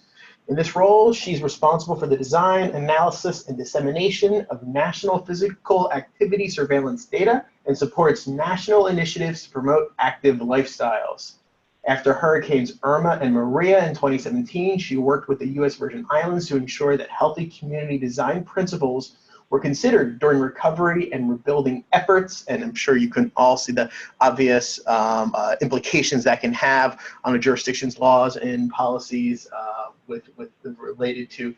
In this role, she's responsible for the design, analysis, and dissemination of national physical activity surveillance data and supports national initiatives to promote active lifestyles. After Hurricanes Irma and Maria in 2017, she worked with the U.S. Virgin Islands to ensure that healthy community design principles were considered during recovery and rebuilding efforts, and I'm sure you can all see the obvious implications that can have on a jurisdiction's laws and policies related to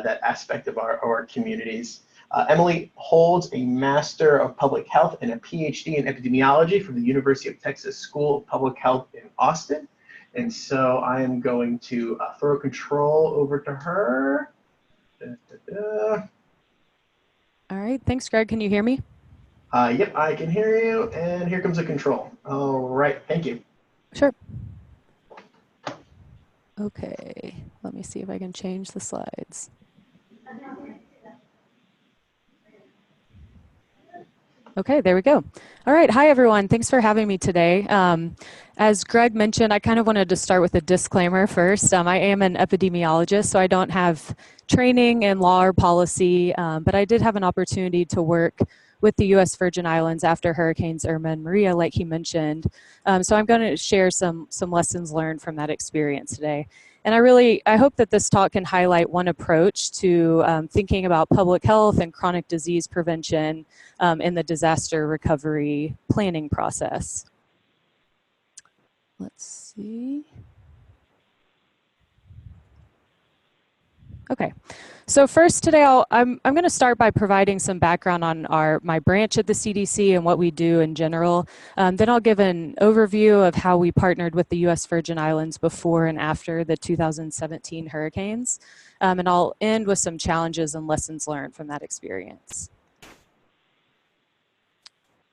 that aspect of our communities. Emily holds a Master of Public Health and a PhD in Epidemiology from the University of Texas School of Public Health in Austin. And so I am going to throw control over to her. All right, thanks, Greg. Can you hear me? Yep, I can hear you, and here comes the control. All right, thank you. Sure. Okay, let me see if I can change the slides. Okay, there we go. All right, hi everyone. Thanks for having me today. As Greg mentioned, I kind of wanted to start with a disclaimer first. I am an epidemiologist, so I don't have training in law or policy, but I did have an opportunity to work with the U.S. Virgin Islands after Hurricanes Irma and Maria, like he mentioned. So I'm going to share some lessons learned from that experience today. And I hope that this talk can highlight one approach to thinking about public health and chronic disease prevention in the disaster recovery planning process. Let's see. Okay, so first today I'm going to start by providing some background on my branch at the CDC and what we do in general. Then I'll give an overview of how we partnered with the U.S. Virgin Islands before and after the 2017 hurricanes. And I'll end with some challenges and lessons learned from that experience.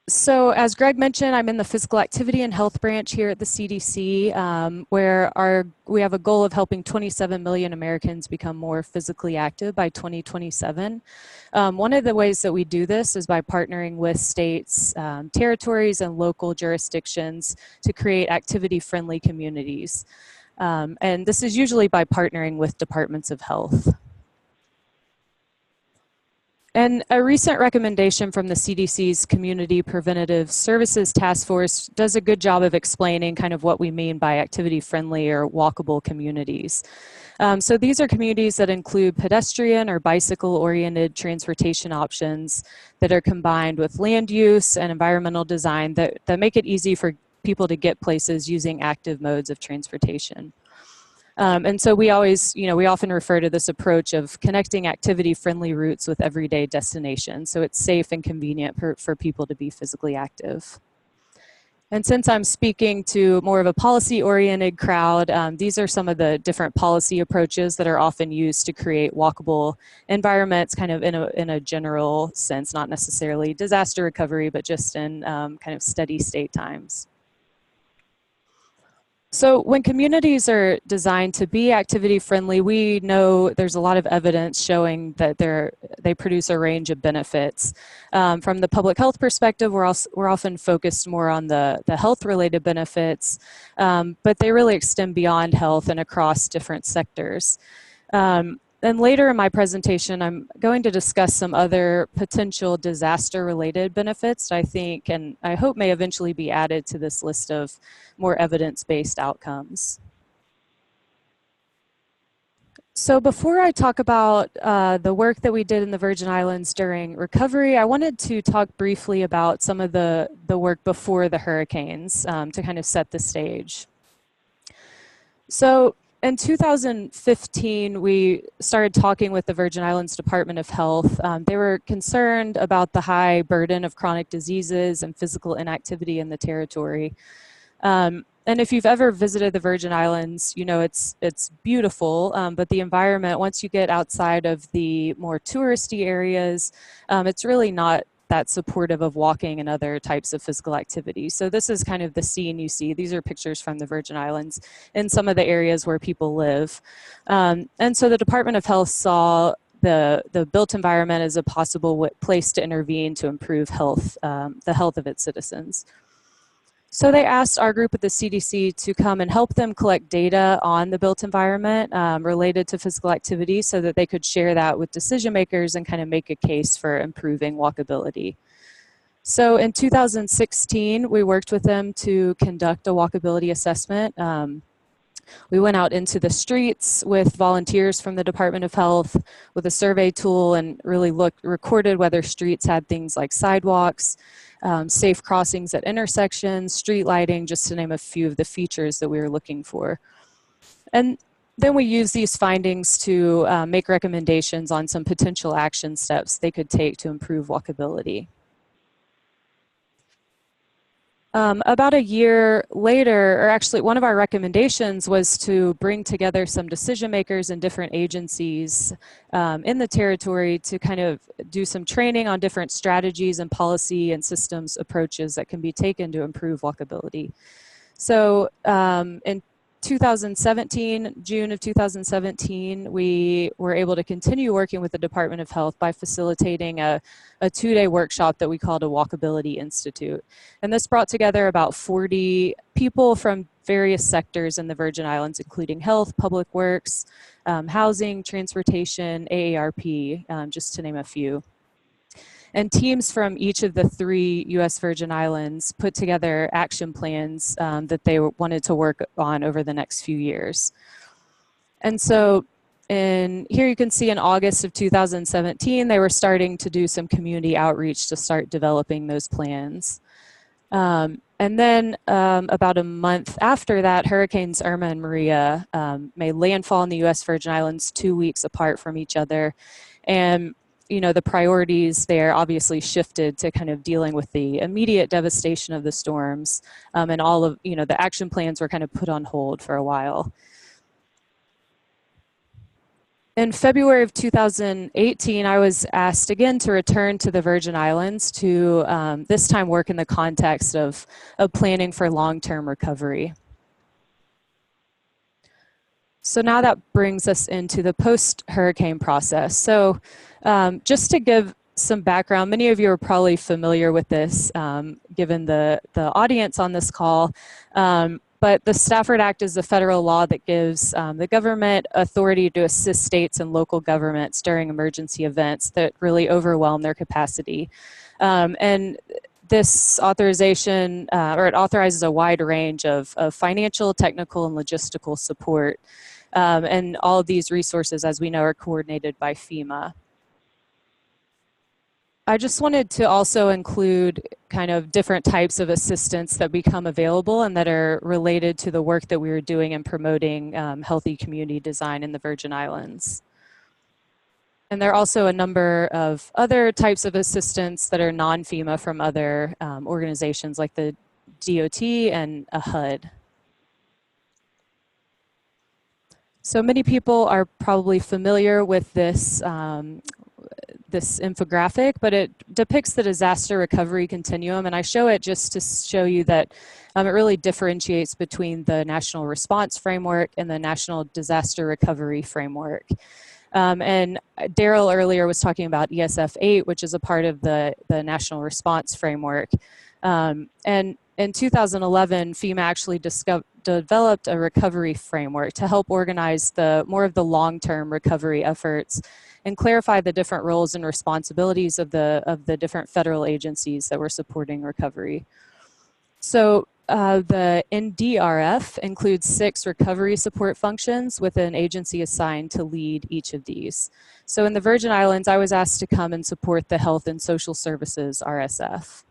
So as Greg mentioned, I'm in the physical activity and health branch here at the CDC, where we have a goal of helping 27 million Americans become more physically active by 2027. One of the ways that we do this is by partnering with states, territories, and local jurisdictions to create activity-friendly communities. And this is usually by partnering with departments of health. And a recent recommendation from the CDC's Community Preventative Services Task Force does a good job of explaining kind of what we mean by activity-friendly or walkable communities. So these are communities that include pedestrian or bicycle-oriented transportation options that are combined with land use and environmental design that make it easy for people to get places using active modes of transportation. And so we often refer to this approach of connecting activity-friendly routes with everyday destinations. So it's safe and convenient for people to be physically active. And since I'm speaking to more of a policy-oriented crowd, these are some of the different policy approaches that are often used to create walkable environments kind of in a general sense, not necessarily disaster recovery, but just in kind of steady state times. So when communities are designed to be activity friendly, we know there's a lot of evidence showing that they produce a range of benefits. From the public health perspective, we're often focused more on the health related benefits, but they really extend beyond health and across different sectors. And later in my presentation, I'm going to discuss some other potential disaster-related benefits I think and I hope may eventually be added to this list of more evidence-based outcomes. So before I talk about the work that we did in the Virgin Islands during recovery, I wanted to talk briefly about some of the work before the hurricanes to kind of set the stage. So in 2015, we started talking with the Virgin Islands Department of Health. They were concerned about the high burden of chronic diseases and physical inactivity in the territory. And if you've ever visited the Virgin Islands, you know it's beautiful, but the environment, once you get outside of the more touristy areas, it's really not that supportive of walking and other types of physical activity. So this is kind of the scene you see. These are pictures from the Virgin Islands in some of the areas where people live. And so the Department of Health saw the built environment as a possible place to intervene to improve health, the health of its citizens. So they asked our group at the CDC to come and help them collect data on the built environment related to physical activity so that they could share that with decision makers and kind of make a case for improving walkability. So in 2016, we worked with them to conduct a walkability assessment. We went out into the streets with volunteers from the Department of Health with a survey tool and really recorded whether streets had things like sidewalks, safe crossings at intersections, street lighting, just to name a few of the features that we were looking for. And then we used these findings to make recommendations on some potential action steps they could take to improve walkability. About a year later, or actually one of our recommendations was to bring together some decision makers in different agencies in the territory to kind of do some training on different strategies and policy and systems approaches that can be taken to improve walkability. So in June of 2017, we were able to continue working with the Department of Health by facilitating a 2-day workshop that we called a Walkability Institute. And this brought together about 40 people from various sectors in the Virgin Islands, including health, public works, housing, transportation, AARP, just to name a few. And teams from each of the 3 U.S. Virgin Islands put together action plans that they wanted to work on over the next few years. And so here you can see in August of 2017, they were starting to do some community outreach to start developing those plans. And then about a month after that, Hurricanes Irma and Maria made landfall in the U.S. Virgin Islands 2 weeks apart from each other. And the priorities there obviously shifted to kind of dealing with the immediate devastation of the storms, and all of, the action plans were kind of put on hold for a while. In February of 2018, I was asked again to return to the Virgin Islands to this time work in the context of planning for long-term recovery. So now that brings us into the post-hurricane process. So just to give some background, many of you are probably familiar with this, given the audience on this call, but the Stafford Act is a federal law that gives the government authority to assist states and local governments during emergency events that really overwhelm their capacity. And this authorization, or it authorizes a wide range of financial, technical, and logistical support. And all of these resources, as we know, are coordinated by FEMA. I just wanted to also include kind of different types of assistance that become available and that are related to the work that we were doing in promoting healthy community design in the Virgin Islands. And there are also a number of other types of assistance that are non-FEMA from other organizations like the DOT and a HUD. So many people are probably familiar with this this infographic, but it depicts the disaster recovery continuum, and I show it just to show you that it really differentiates between the National Response Framework and the National Disaster Recovery Framework. And Daryl earlier was talking about ESF 8, which is a part of the National Response Framework. And in 2011, FEMA actually developed a recovery framework to help organize more of the long-term recovery efforts and clarify the different roles and responsibilities of the different federal agencies that were supporting recovery. So the NDRF includes 6 recovery support functions with an agency assigned to lead each of these. So in the Virgin Islands, I was asked to come and support the Health and Social Services RSF.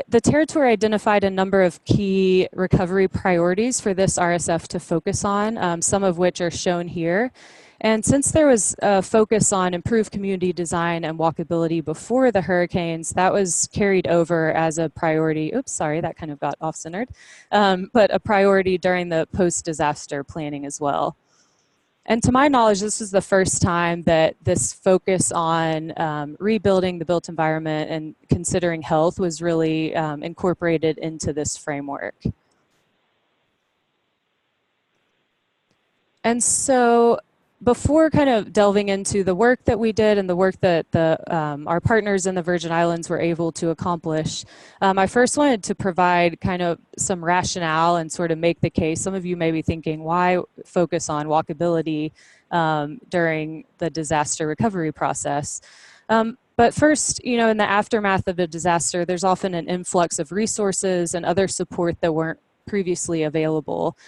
The territory identified a number of key recovery priorities for this RSF to focus on, some of which are shown here. And since there was a focus on improved community design and walkability before the hurricanes, that was carried over as a priority. Oops, sorry, that kind of got off-centered. But a priority during the post-disaster planning as well. And to my knowledge, this was the first time that this focus on rebuilding the built environment and considering health was really incorporated into this framework. And so before kind of delving into the work that we did and the work that our partners in the Virgin Islands were able to accomplish, I first wanted to provide kind of some rationale and sort of make the case. Some of you may be thinking, why focus on walkability during the disaster recovery process? But first, in the aftermath of a disaster, there's often an influx of resources and other support that weren't previously available.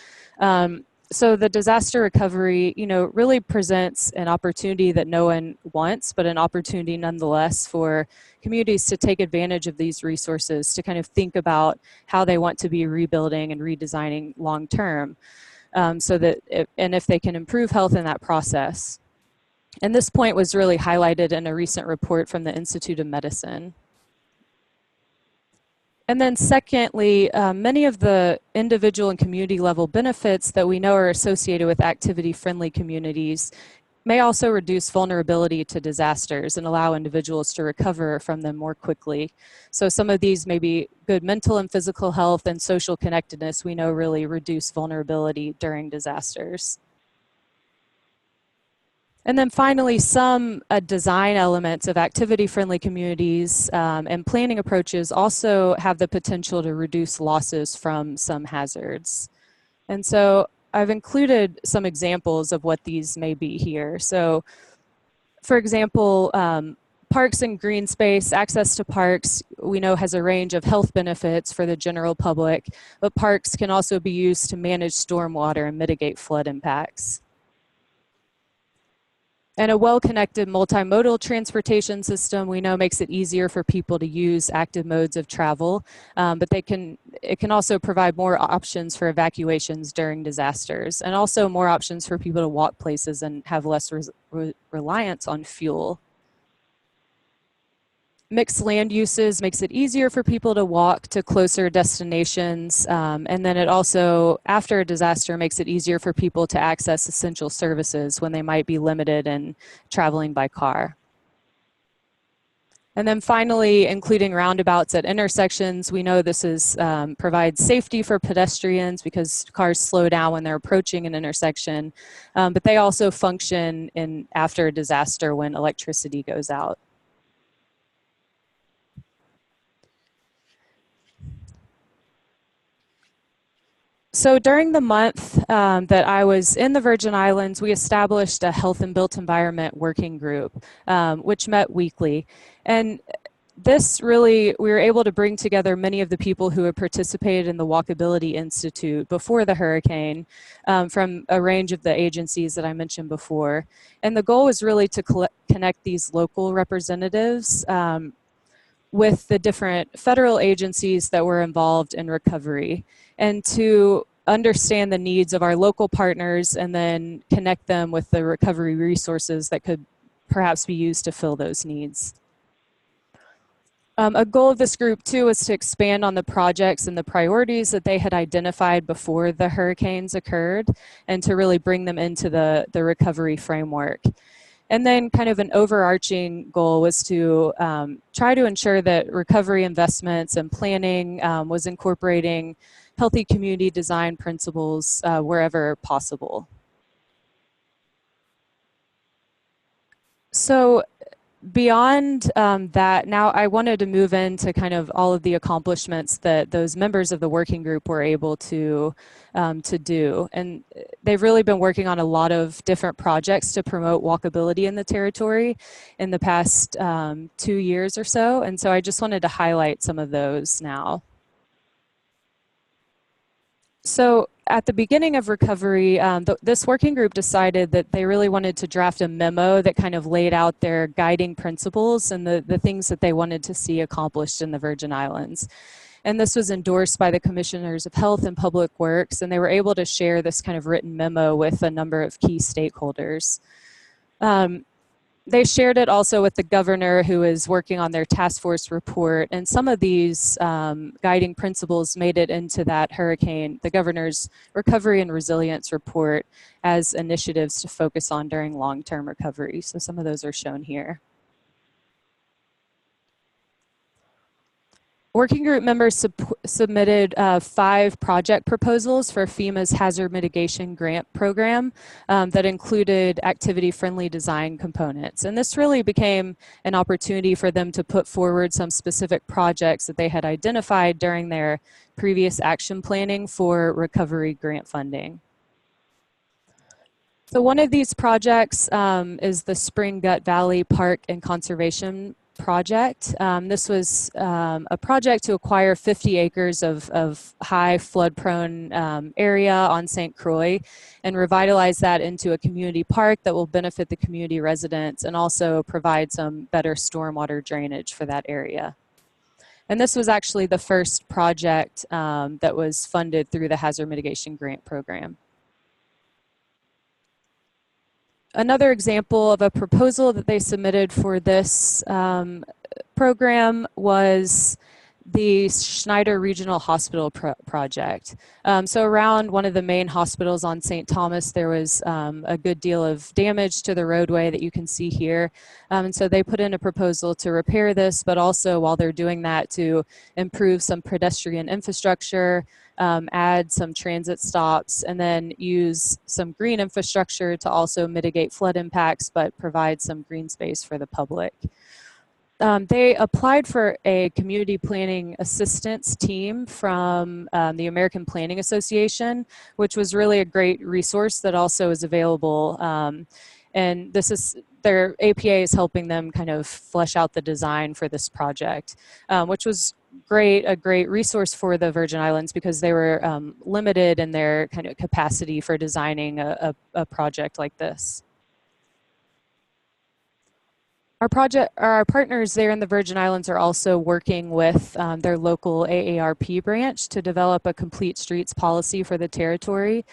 So the disaster recovery, really presents an opportunity that no one wants, but an opportunity nonetheless for communities to take advantage of these resources, to kind of think about how they want to be rebuilding and redesigning long term, so that, if they can improve health in that process. And this point was really highlighted in a recent report from the Institute of Medicine. And then secondly, many of the individual and community level benefits that we know are associated with activity-friendly communities may also reduce vulnerability to disasters and allow individuals to recover from them more quickly. So some of these may be good mental and physical health and social connectedness, we know really reduce vulnerability during disasters. And then finally, some design elements of activity-friendly communities and planning approaches also have the potential to reduce losses from some hazards. And so I've included some examples of what these may be here. So for example, parks and green space, access to parks, we know has a range of health benefits for the general public, but parks can also be used to manage stormwater and mitigate flood impacts. And a well-connected multimodal transportation system we know makes it easier for people to use active modes of travel, but it can also provide more options for evacuations during disasters, and also more options for people to walk places and have less reliance on fuel. Mixed land uses makes it easier for people to walk to closer destinations. And then it also, after a disaster, makes it easier for people to access essential services when they might be limited in traveling by car. And then finally, including roundabouts at intersections, we know this provides safety for pedestrians because cars slow down when they're approaching an intersection, but they also function after a disaster when electricity goes out. So during the month that I was in the Virgin Islands, we established a health and built environment working group, which met weekly. And this really, we were able to bring together many of the people who had participated in the Walkability Institute before the hurricane from a range of the agencies that I mentioned before. And the goal was really to connect these local representatives with the different federal agencies that were involved in recovery, and to understand the needs of our local partners and then connect them with the recovery resources that could perhaps be used to fill those needs. A goal of this group too was to expand on the projects and the priorities that they had identified before the hurricanes occurred, and to really bring them into the recovery framework. And then kind of an overarching goal was to try to ensure that recovery investments and planning was incorporating healthy community design principles wherever possible. So beyond that, now I wanted to move into kind of all of the accomplishments that those members of the working group were able to do. And they've really been working on a lot of different projects to promote walkability in the territory in the past 2 years or so. And so I just wanted to highlight some of those now. So at the beginning of recovery, this working group decided that they really wanted to draft a memo that kind of laid out their guiding principles and the things that they wanted to see accomplished in the Virgin Islands. And this was endorsed by the Commissioners of Health and Public Works, and they were able to share this kind of written memo with a number of key stakeholders. They shared it also with the governor, who is working on their task force report, and some of these guiding principles made it into that the governor's recovery and resilience report as initiatives to focus on during long-term recovery. So some of those are shown here. Working group members submitted 5 project proposals for FEMA's hazard mitigation grant program that included activity-friendly design components. And this really became an opportunity for them to put forward some specific projects that they had identified during their previous action planning for recovery grant funding. So one of these projects is the Spring Gut Valley Park and Conservation Project. This was a project to acquire 50 acres of high flood-prone area on St. Croix and revitalize that into a community park that will benefit the community residents and also provide some better stormwater drainage for that area. And this was actually the first project that was funded through the Hazard Mitigation Grant Program. Another example of a proposal that they submitted for this program was The Schneider Regional Hospital project. So around one of the main hospitals on St. Thomas, there was a good deal of damage to the roadway that you can see here. And so they put in a proposal to repair this, but also while they're doing that, to improve some pedestrian infrastructure, add some transit stops, and then use some green infrastructure to also mitigate flood impacts, but provide some green space for the public. They applied for a community planning assistance team from the American Planning Association, which was really a great resource that also is available. And this is, their APA is helping them kind of flesh out the design for this project, which was a great resource for the Virgin Islands because they were limited in their kind of capacity for designing a project like this. Our partners there in the Virgin Islands are also working with their local AARP branch to develop a complete streets policy for the territory.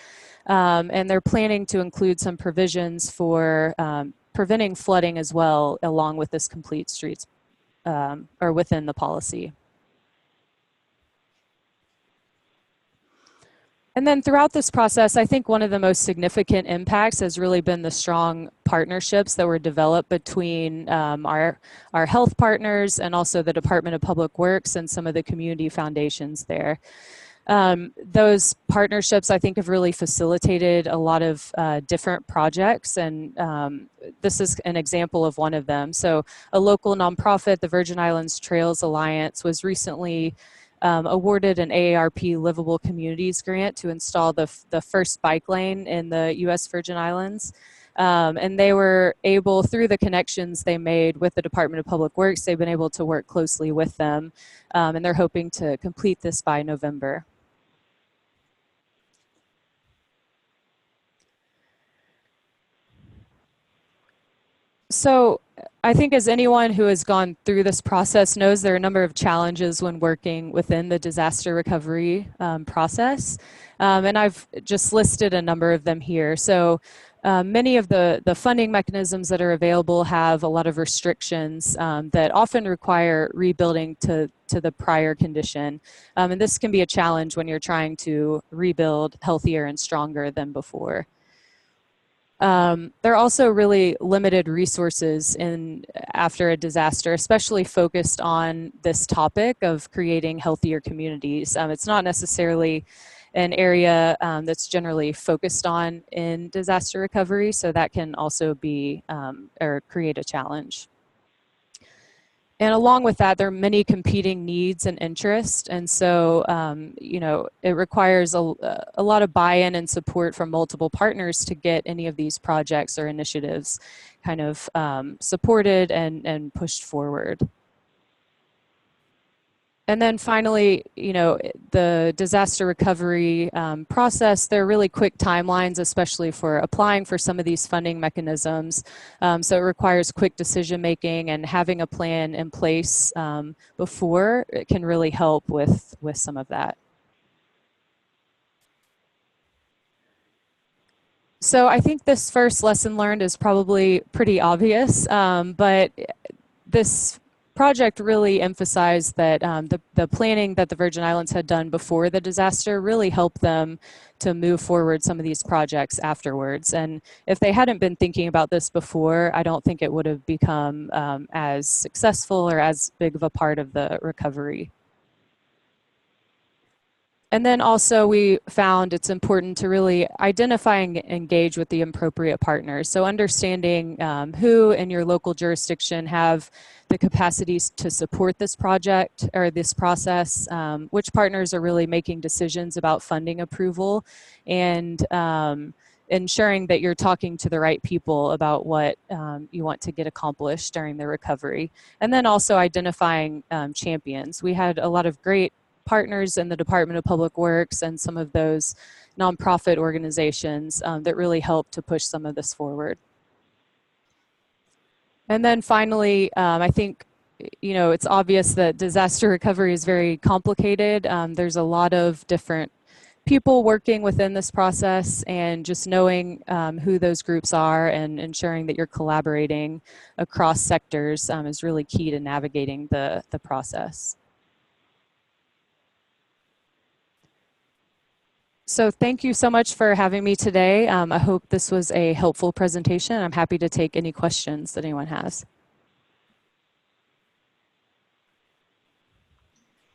And they're planning to include some provisions for preventing flooding as well, along with this complete streets or within the policy. And then throughout this process, I think one of the most significant impacts has really been the strong partnerships that were developed between our health partners and also the Department of Public Works and some of the community foundations there. Those partnerships, I think, have really facilitated a lot of different projects, and this is an example of one of them. So a local nonprofit, the Virgin Islands Trails Alliance, was recently awarded an AARP Livable Communities grant to install the first bike lane in the U.S. Virgin Islands. And they were able, through the connections they made with the Department of Public Works, they've been able to work closely with them, and they're hoping to complete this by November. So I think as anyone who has gone through this process knows, there are a number of challenges when working within the disaster recovery process. And I've just listed a number of them here. So many of the funding mechanisms that are available have a lot of restrictions that often require rebuilding to the prior condition. And this can be a challenge when you're trying to rebuild healthier and stronger than before. There are also really limited resources after a disaster, especially focused on this topic of creating healthier communities. It's not necessarily an area that's generally focused on in disaster recovery, so that can also be or create a challenge. And along with that, there are many competing needs and interests. And so, you know, it requires a lot of buy-in and support from multiple partners to get any of these projects or initiatives kind of supported and pushed forward. And then finally, you know, the disaster recovery process, there are really quick timelines, especially for applying for some of these funding mechanisms. So it requires quick decision making, and having a plan in place before it can really help with some of that. So I think this first lesson learned is probably pretty obvious, but this project really emphasized that the planning that the Virgin Islands had done before the disaster really helped them to move forward some of these projects afterwards. And if they hadn't been thinking about this before, I don't think it would have become as successful or as big of a part of the recovery. And then also we found it's important to really identify and engage with the appropriate partners. So understanding who in your local jurisdiction have the capacities to support this project or this process, which partners are really making decisions about funding approval, and ensuring that you're talking to the right people about what you want to get accomplished during the recovery. And then also identifying champions. We had a lot of great partners in the Department of Public Works and some of those nonprofit organizations that really helped to push some of this forward. And then finally, I think, you know, it's obvious that disaster recovery is very complicated. There's a lot of different people working within this process, and just knowing who those groups are and ensuring that you're collaborating across sectors is really key to navigating the process. So thank you so much for having me today. I hope this was a helpful presentation. I'm happy to take any questions that anyone has.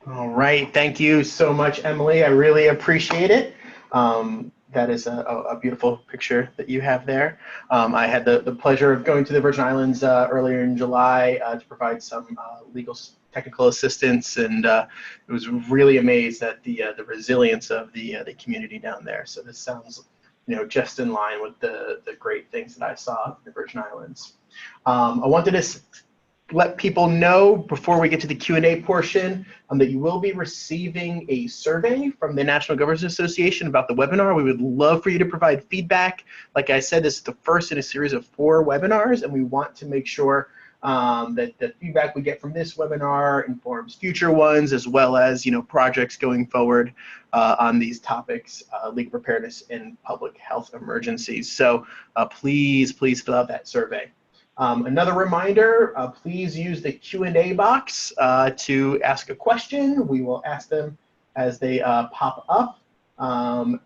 All right. Thank you so much, Emily. I really appreciate it. That is a beautiful picture that you have there. I had the pleasure of going to the Virgin Islands earlier in July to provide some legal technical assistance, and I was really amazed at the resilience of the community down there. So this sounds, just in line with the great things that I saw in the Virgin Islands. I wanted to let people know before we get to the Q&A portion that you will be receiving a survey from the National Governors Association about the webinar. We would love for you to provide feedback. Like I said, this is the first in a series of 4 webinars, and we want to make sure that the feedback we get from this webinar informs future ones, as well as projects going forward on these topics, legal preparedness and public health emergencies. So please fill out that survey. Another reminder, please use the Q&A box to ask a question. We will ask them as they pop up.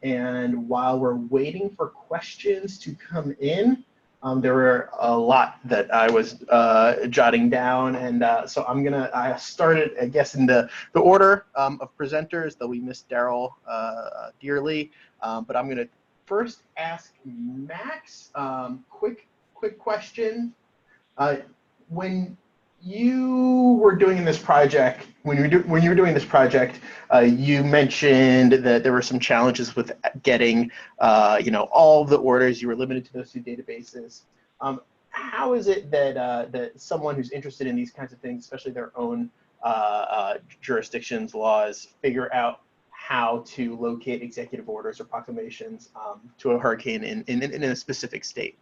And while we're waiting for questions to come in, there were a lot that I was jotting down. And so I started, I guess, in the order of presenters, though we missed Daryl dearly. But I'm going to first ask Max, quick question. When you were doing this project, you mentioned that there were some challenges with getting, all the orders. You were limited to those 2 databases. How is it that someone who's interested in these kinds of things, especially their own jurisdictions, laws, figure out how to locate executive orders or proclamations to a hurricane in a specific state?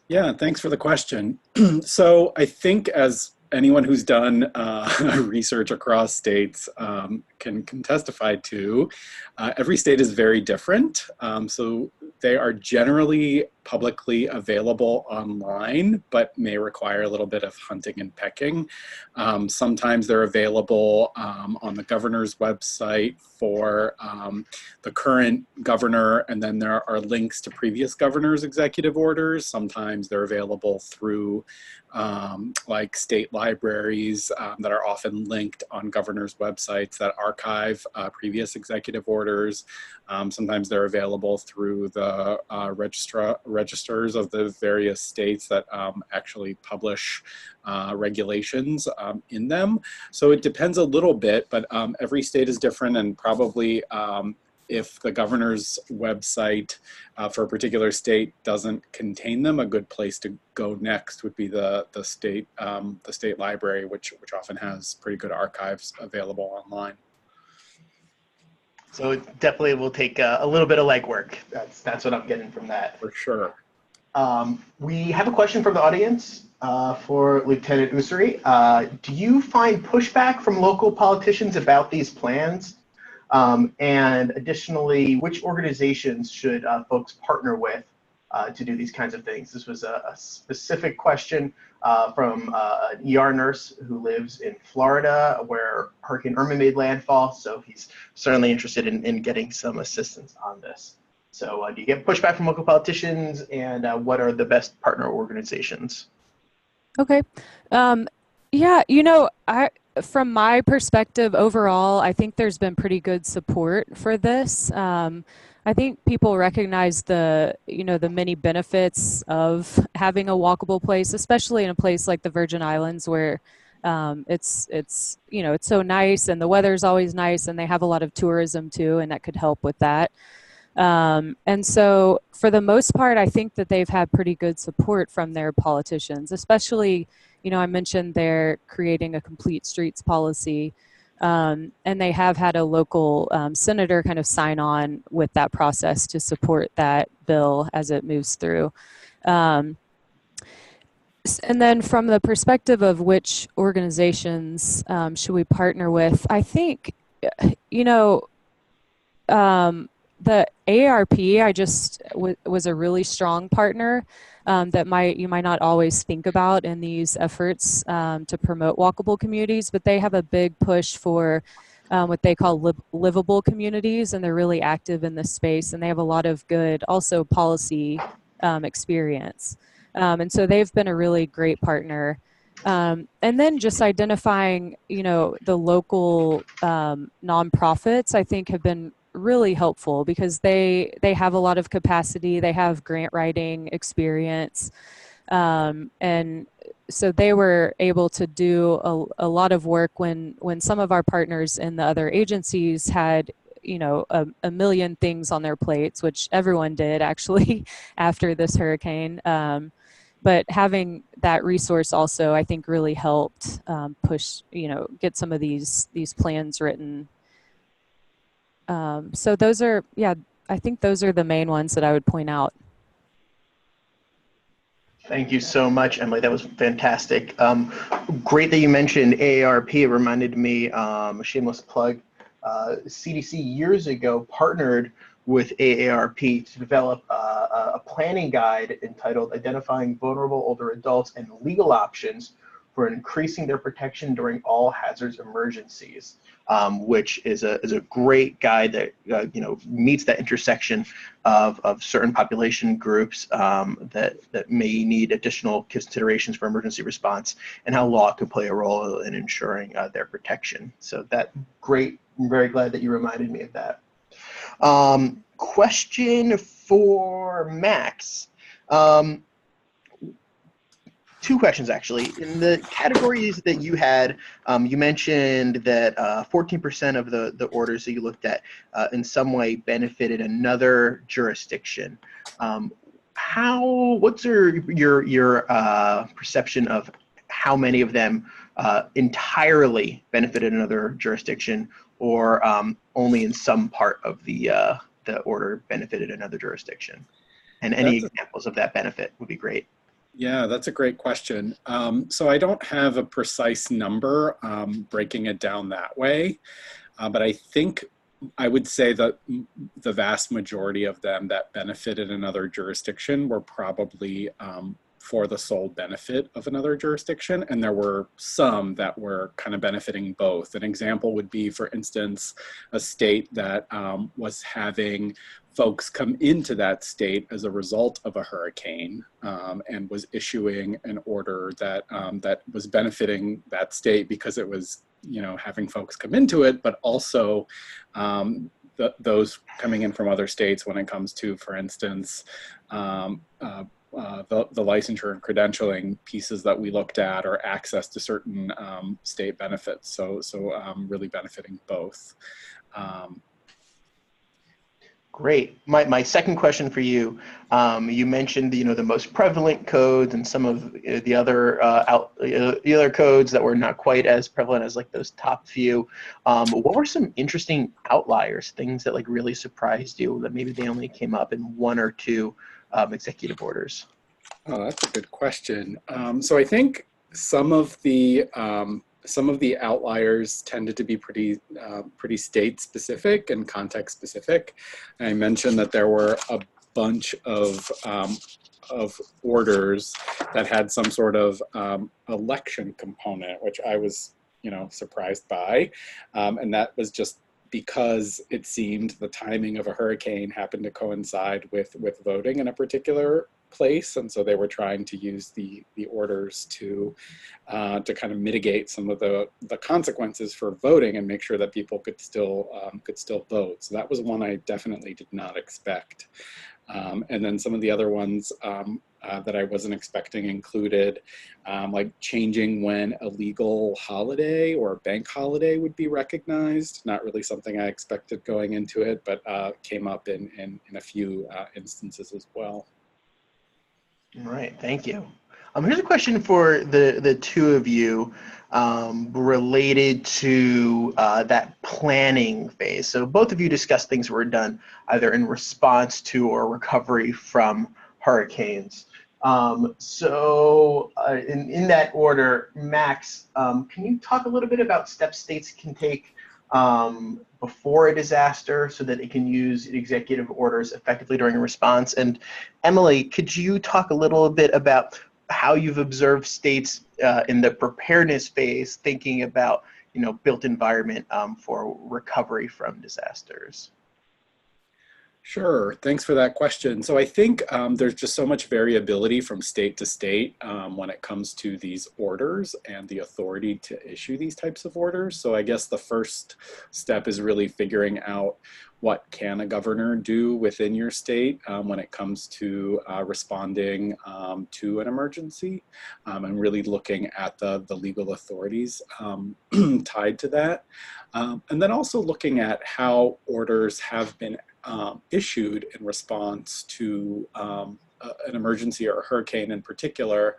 Yeah, thanks for the question. So I think, as anyone who's done research across states can testify to, every state is very different. So they are generally publicly available online, but may require a little bit of hunting and pecking. Sometimes they're available on the governor's website for the current governor, and then there are links to previous governors' executive orders. Sometimes they're available through like state libraries that are often linked on governors' websites that archive previous executive orders. Sometimes they're available through the registers of the various states that actually publish regulations in them. So it depends a little bit, but every state is different, and probably if the governor's website for a particular state doesn't contain them, a good place to go next would be the state library, which often has pretty good archives available online. So it definitely will take a little bit of legwork. That's what I'm getting from that. For sure. We have a question from the audience for Lieutenant Ussery. Do you find pushback from local politicians about these plans? And additionally, which organizations should folks partner with to do these kinds of things? This was a specific question from an ER nurse who lives in Florida, where Hurricane Irma made landfall. So he's certainly interested in getting some assistance on this. So do you get pushback from local politicians, and what are the best partner organizations? Okay. Yeah, from my perspective overall, I think there's been pretty good support for this. I think people recognize the many benefits of having a walkable place, especially in a place like the Virgin Islands, where it's so nice and the weather's always nice, and they have a lot of tourism too, and that could help with that. And so for the most part, I think that they've had pretty good support from their politicians, especially, I mentioned they're creating a complete streets policy, and they have had a local senator kind of sign on with that process to support that bill as it moves through. And then from the perspective of which organizations should we partner with, I think, the AARP was a really strong partner that you might not always think about in these efforts to promote walkable communities, but they have a big push for what they call livable communities, and they're really active in this space, and they have a lot of good also policy experience. And so they've been a really great partner. And then just identifying, the local nonprofits, I think, have been really helpful because they have a lot of capacity, they have grant writing experience, and so they were able to do a lot of work when some of our partners in the other agencies had a million things on their plates, which everyone did actually after this hurricane. But having that resource also, I think, really helped push, get some of these plans written. So those are, I think those are the main ones that I would point out. Thank you so much, Emily. That was fantastic. Great that you mentioned AARP. It reminded me, a shameless plug, CDC years ago partnered with AARP to develop a planning guide entitled Identifying Vulnerable Older Adults and Legal Options for Increasing Their Protection During All Hazards Emergencies, which is a great guide that meets that intersection of certain population groups that may need additional considerations for emergency response and how law can play a role in ensuring their protection. So that great. I'm very glad that you reminded me of that. Question for Max. Two questions, actually. In the categories that you had, you mentioned that 14% of the orders that you looked at in some way benefited another jurisdiction. What's your perception of how many of them entirely benefited another jurisdiction, or only in some part of the order benefited another jurisdiction? And any examples of that benefit would be great. Yeah, that's a great question. So I don't have a precise number breaking it down that way, but I think I would say that the vast majority of them that benefited another jurisdiction were probably for the sole benefit of another jurisdiction, and there were some that were kind of benefiting both. An example would be, for instance, a state that was having folks come into that state as a result of a hurricane, and was issuing an order that that was benefiting that state because it was, having folks come into it, but also those coming in from other states when it comes to, for instance, the licensure and credentialing pieces that we looked at, or access to certain state benefits. So really benefiting both. Great. My second question for you, you mentioned the most prevalent codes and some of the other codes that were not quite as prevalent as like those top few. What were some interesting outliers, things that like really surprised you that maybe they only came up in one or two executive orders? Oh, that's a good question. So I think some of the outliers tended to be pretty state specific and context specific. I mentioned that there were a bunch of orders that had some sort of election component, which I was surprised by, and that was just because it seemed the timing of a hurricane happened to coincide with voting in a particular place, and so they were trying to use the orders to kind of mitigate some of the consequences for voting and make sure that people could still vote. So that was one I definitely did not expect. And then some of the other ones that I wasn't expecting included like changing when a legal holiday or bank holiday would be recognized. Not really something I expected going into it, but came up in a few instances as well. All right, thank you. Here's a question for the two of you related to that planning phase. So both of you discussed things that were done either in response to or recovery from hurricanes. So in that order, Max, can you talk a little bit about steps states can take before a disaster so that it can use executive orders effectively during a response? And Emily, could you talk a little bit about how you've observed states in the preparedness phase thinking about built environment for recovery from disasters? Sure, thanks for that question. So I think there's just so much variability from state to state when it comes to these orders and the authority to issue these types of orders. So I guess the first step is really figuring out what can a governor do within your state when it comes to responding to an emergency, and really looking at the legal authorities tied to that. And then also looking at how orders have been issued in response to an emergency or a hurricane in particular,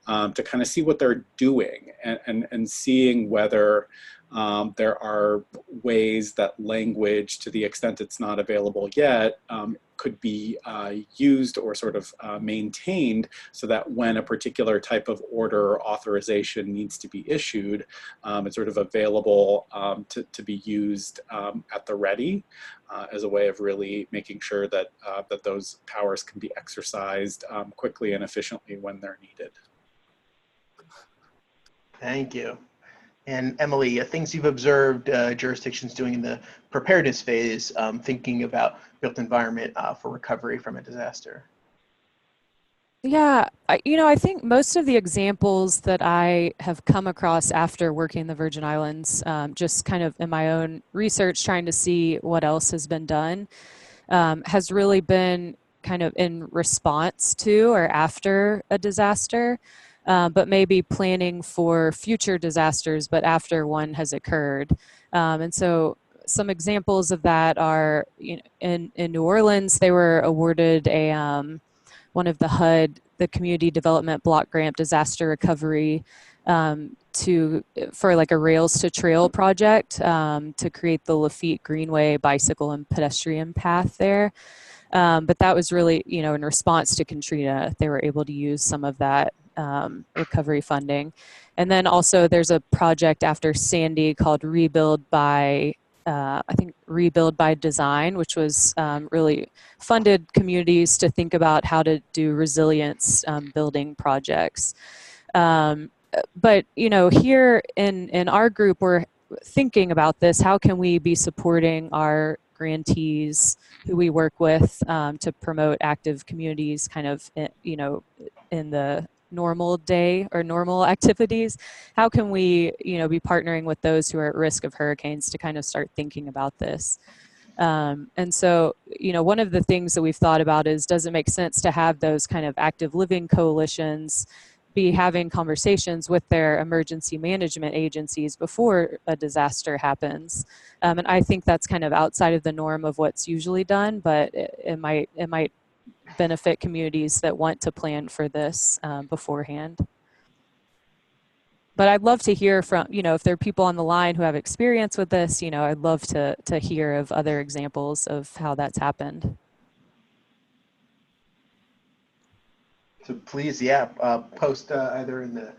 to kind of see what they're doing and seeing whether there are ways that language, to the extent it's not available yet, could be used or sort of maintained so that when a particular type of order or authorization needs to be issued, it's sort of available to be used at the ready as a way of really making sure that, that those powers can be exercised quickly and efficiently when they're needed. Thank you. And Emily, things you've observed jurisdictions doing in the preparedness phase, thinking about built environment for recovery from a disaster? Yeah, I think most of the examples that I have come across after working in the Virgin Islands, just kind of in my own research, trying to see what else has been done, has really been kind of in response to or after a disaster. But maybe planning for future disasters, but after one has occurred. And so some examples of that are, in New Orleans, they were awarded a one of the HUD, the Community Development Block Grant Disaster Recovery, for like a rails to trail project to create the Lafitte Greenway bicycle and pedestrian path there. But that was really, in response to Katrina, they were able to use some of that recovery funding. And then also there's a project after Sandy called Rebuild by Design, which was really funded communities to think about how to do resilience building projects. But, here in our group, we're thinking about this. How can we be supporting our grantees who we work with to promote active communities kind of, in the normal day or normal activities? How can we, be partnering with those who are at risk of hurricanes to kind of start thinking about this? And so, one of the things that we've thought about is, does it make sense to have those kind of active living coalitions be having conversations with their emergency management agencies before a disaster happens? And I think that's kind of outside of the norm of what's usually done, but it might benefit communities that want to plan for this beforehand. But I'd love to hear from, if there are people on the line who have experience with this, I'd love to hear of other examples of how that's happened. So please, post either in the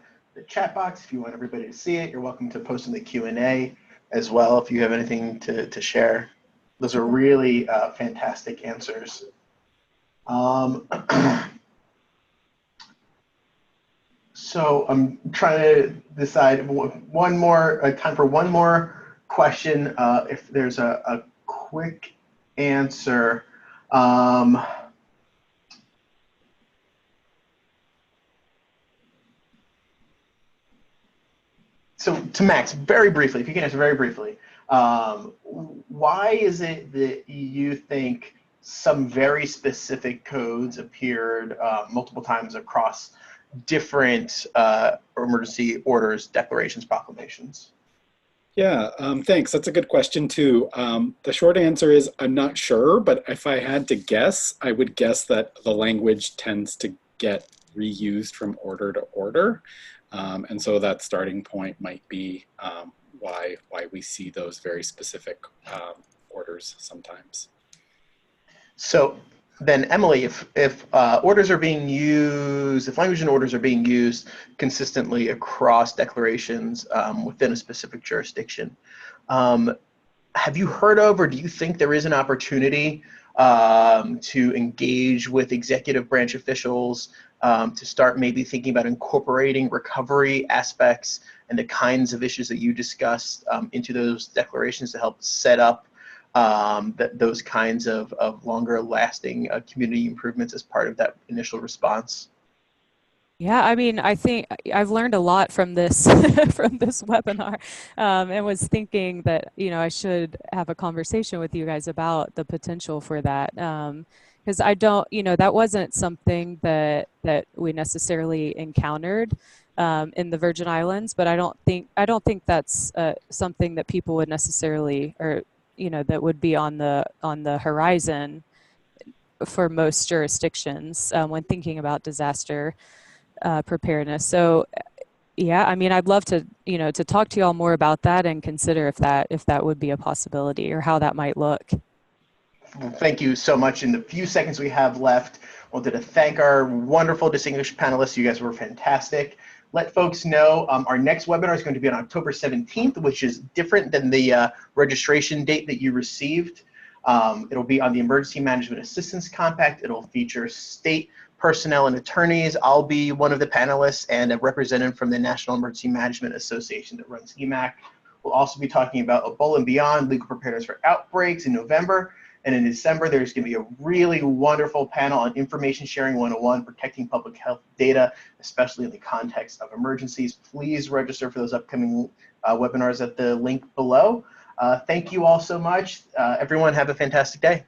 chat box if you want everybody to see it. You're welcome to post in the Q&A as well if you have anything to share. Those are really fantastic answers. So I'm trying to decide time for one more question. If there's a quick answer. So to Max, very briefly, if you can answer very briefly, why is it that you think some very specific codes appeared multiple times across different emergency orders, declarations, proclamations? Yeah, thanks. That's a good question too. The short answer is I'm not sure, but if I had to guess, I would guess that the language tends to get reused from order to order. And so that starting point might be why we see those very specific orders sometimes. So then, Emily, if orders are being used, if language and orders are being used consistently across declarations within a specific jurisdiction, have you heard of, or do you think there is an opportunity to engage with executive branch officials to start maybe thinking about incorporating recovery aspects and the kinds of issues that you discussed into those declarations to help set up those kinds of longer lasting community improvements as part of that initial response? Yeah, I mean, I think I've learned a lot from this from this webinar, and was thinking that, you know, I should have a conversation with you guys about the potential for that, because I don't, you know, that wasn't something that we necessarily encountered in the Virgin Islands, but I don't think that's something that people would necessarily, or you know, that would be on the horizon for most jurisdictions when thinking about disaster preparedness. So yeah, I mean, I'd love to, you know, to talk to you all more about that and consider if that would be a possibility or how that might look. Well, thank you so much. In the few seconds we have left, I wanted to thank our wonderful distinguished panelists. You guys were fantastic. Let folks know our next webinar is going to be on October 17th, which is different than the registration date that you received. It'll be on the Emergency Management Assistance Compact. It'll feature state personnel and attorneys. I'll be one of the panelists and a representative from the National Emergency Management Association that runs EMAC. We'll also be talking about Ebola and beyond, legal preparedness for outbreaks in November. And in December, there's going to be a really wonderful panel on Information Sharing 101, protecting public health data, especially in the context of emergencies. Please register for those upcoming webinars at the link below. Thank you all so much. Everyone have a fantastic day.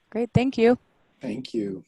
Great, thank you. Thank you.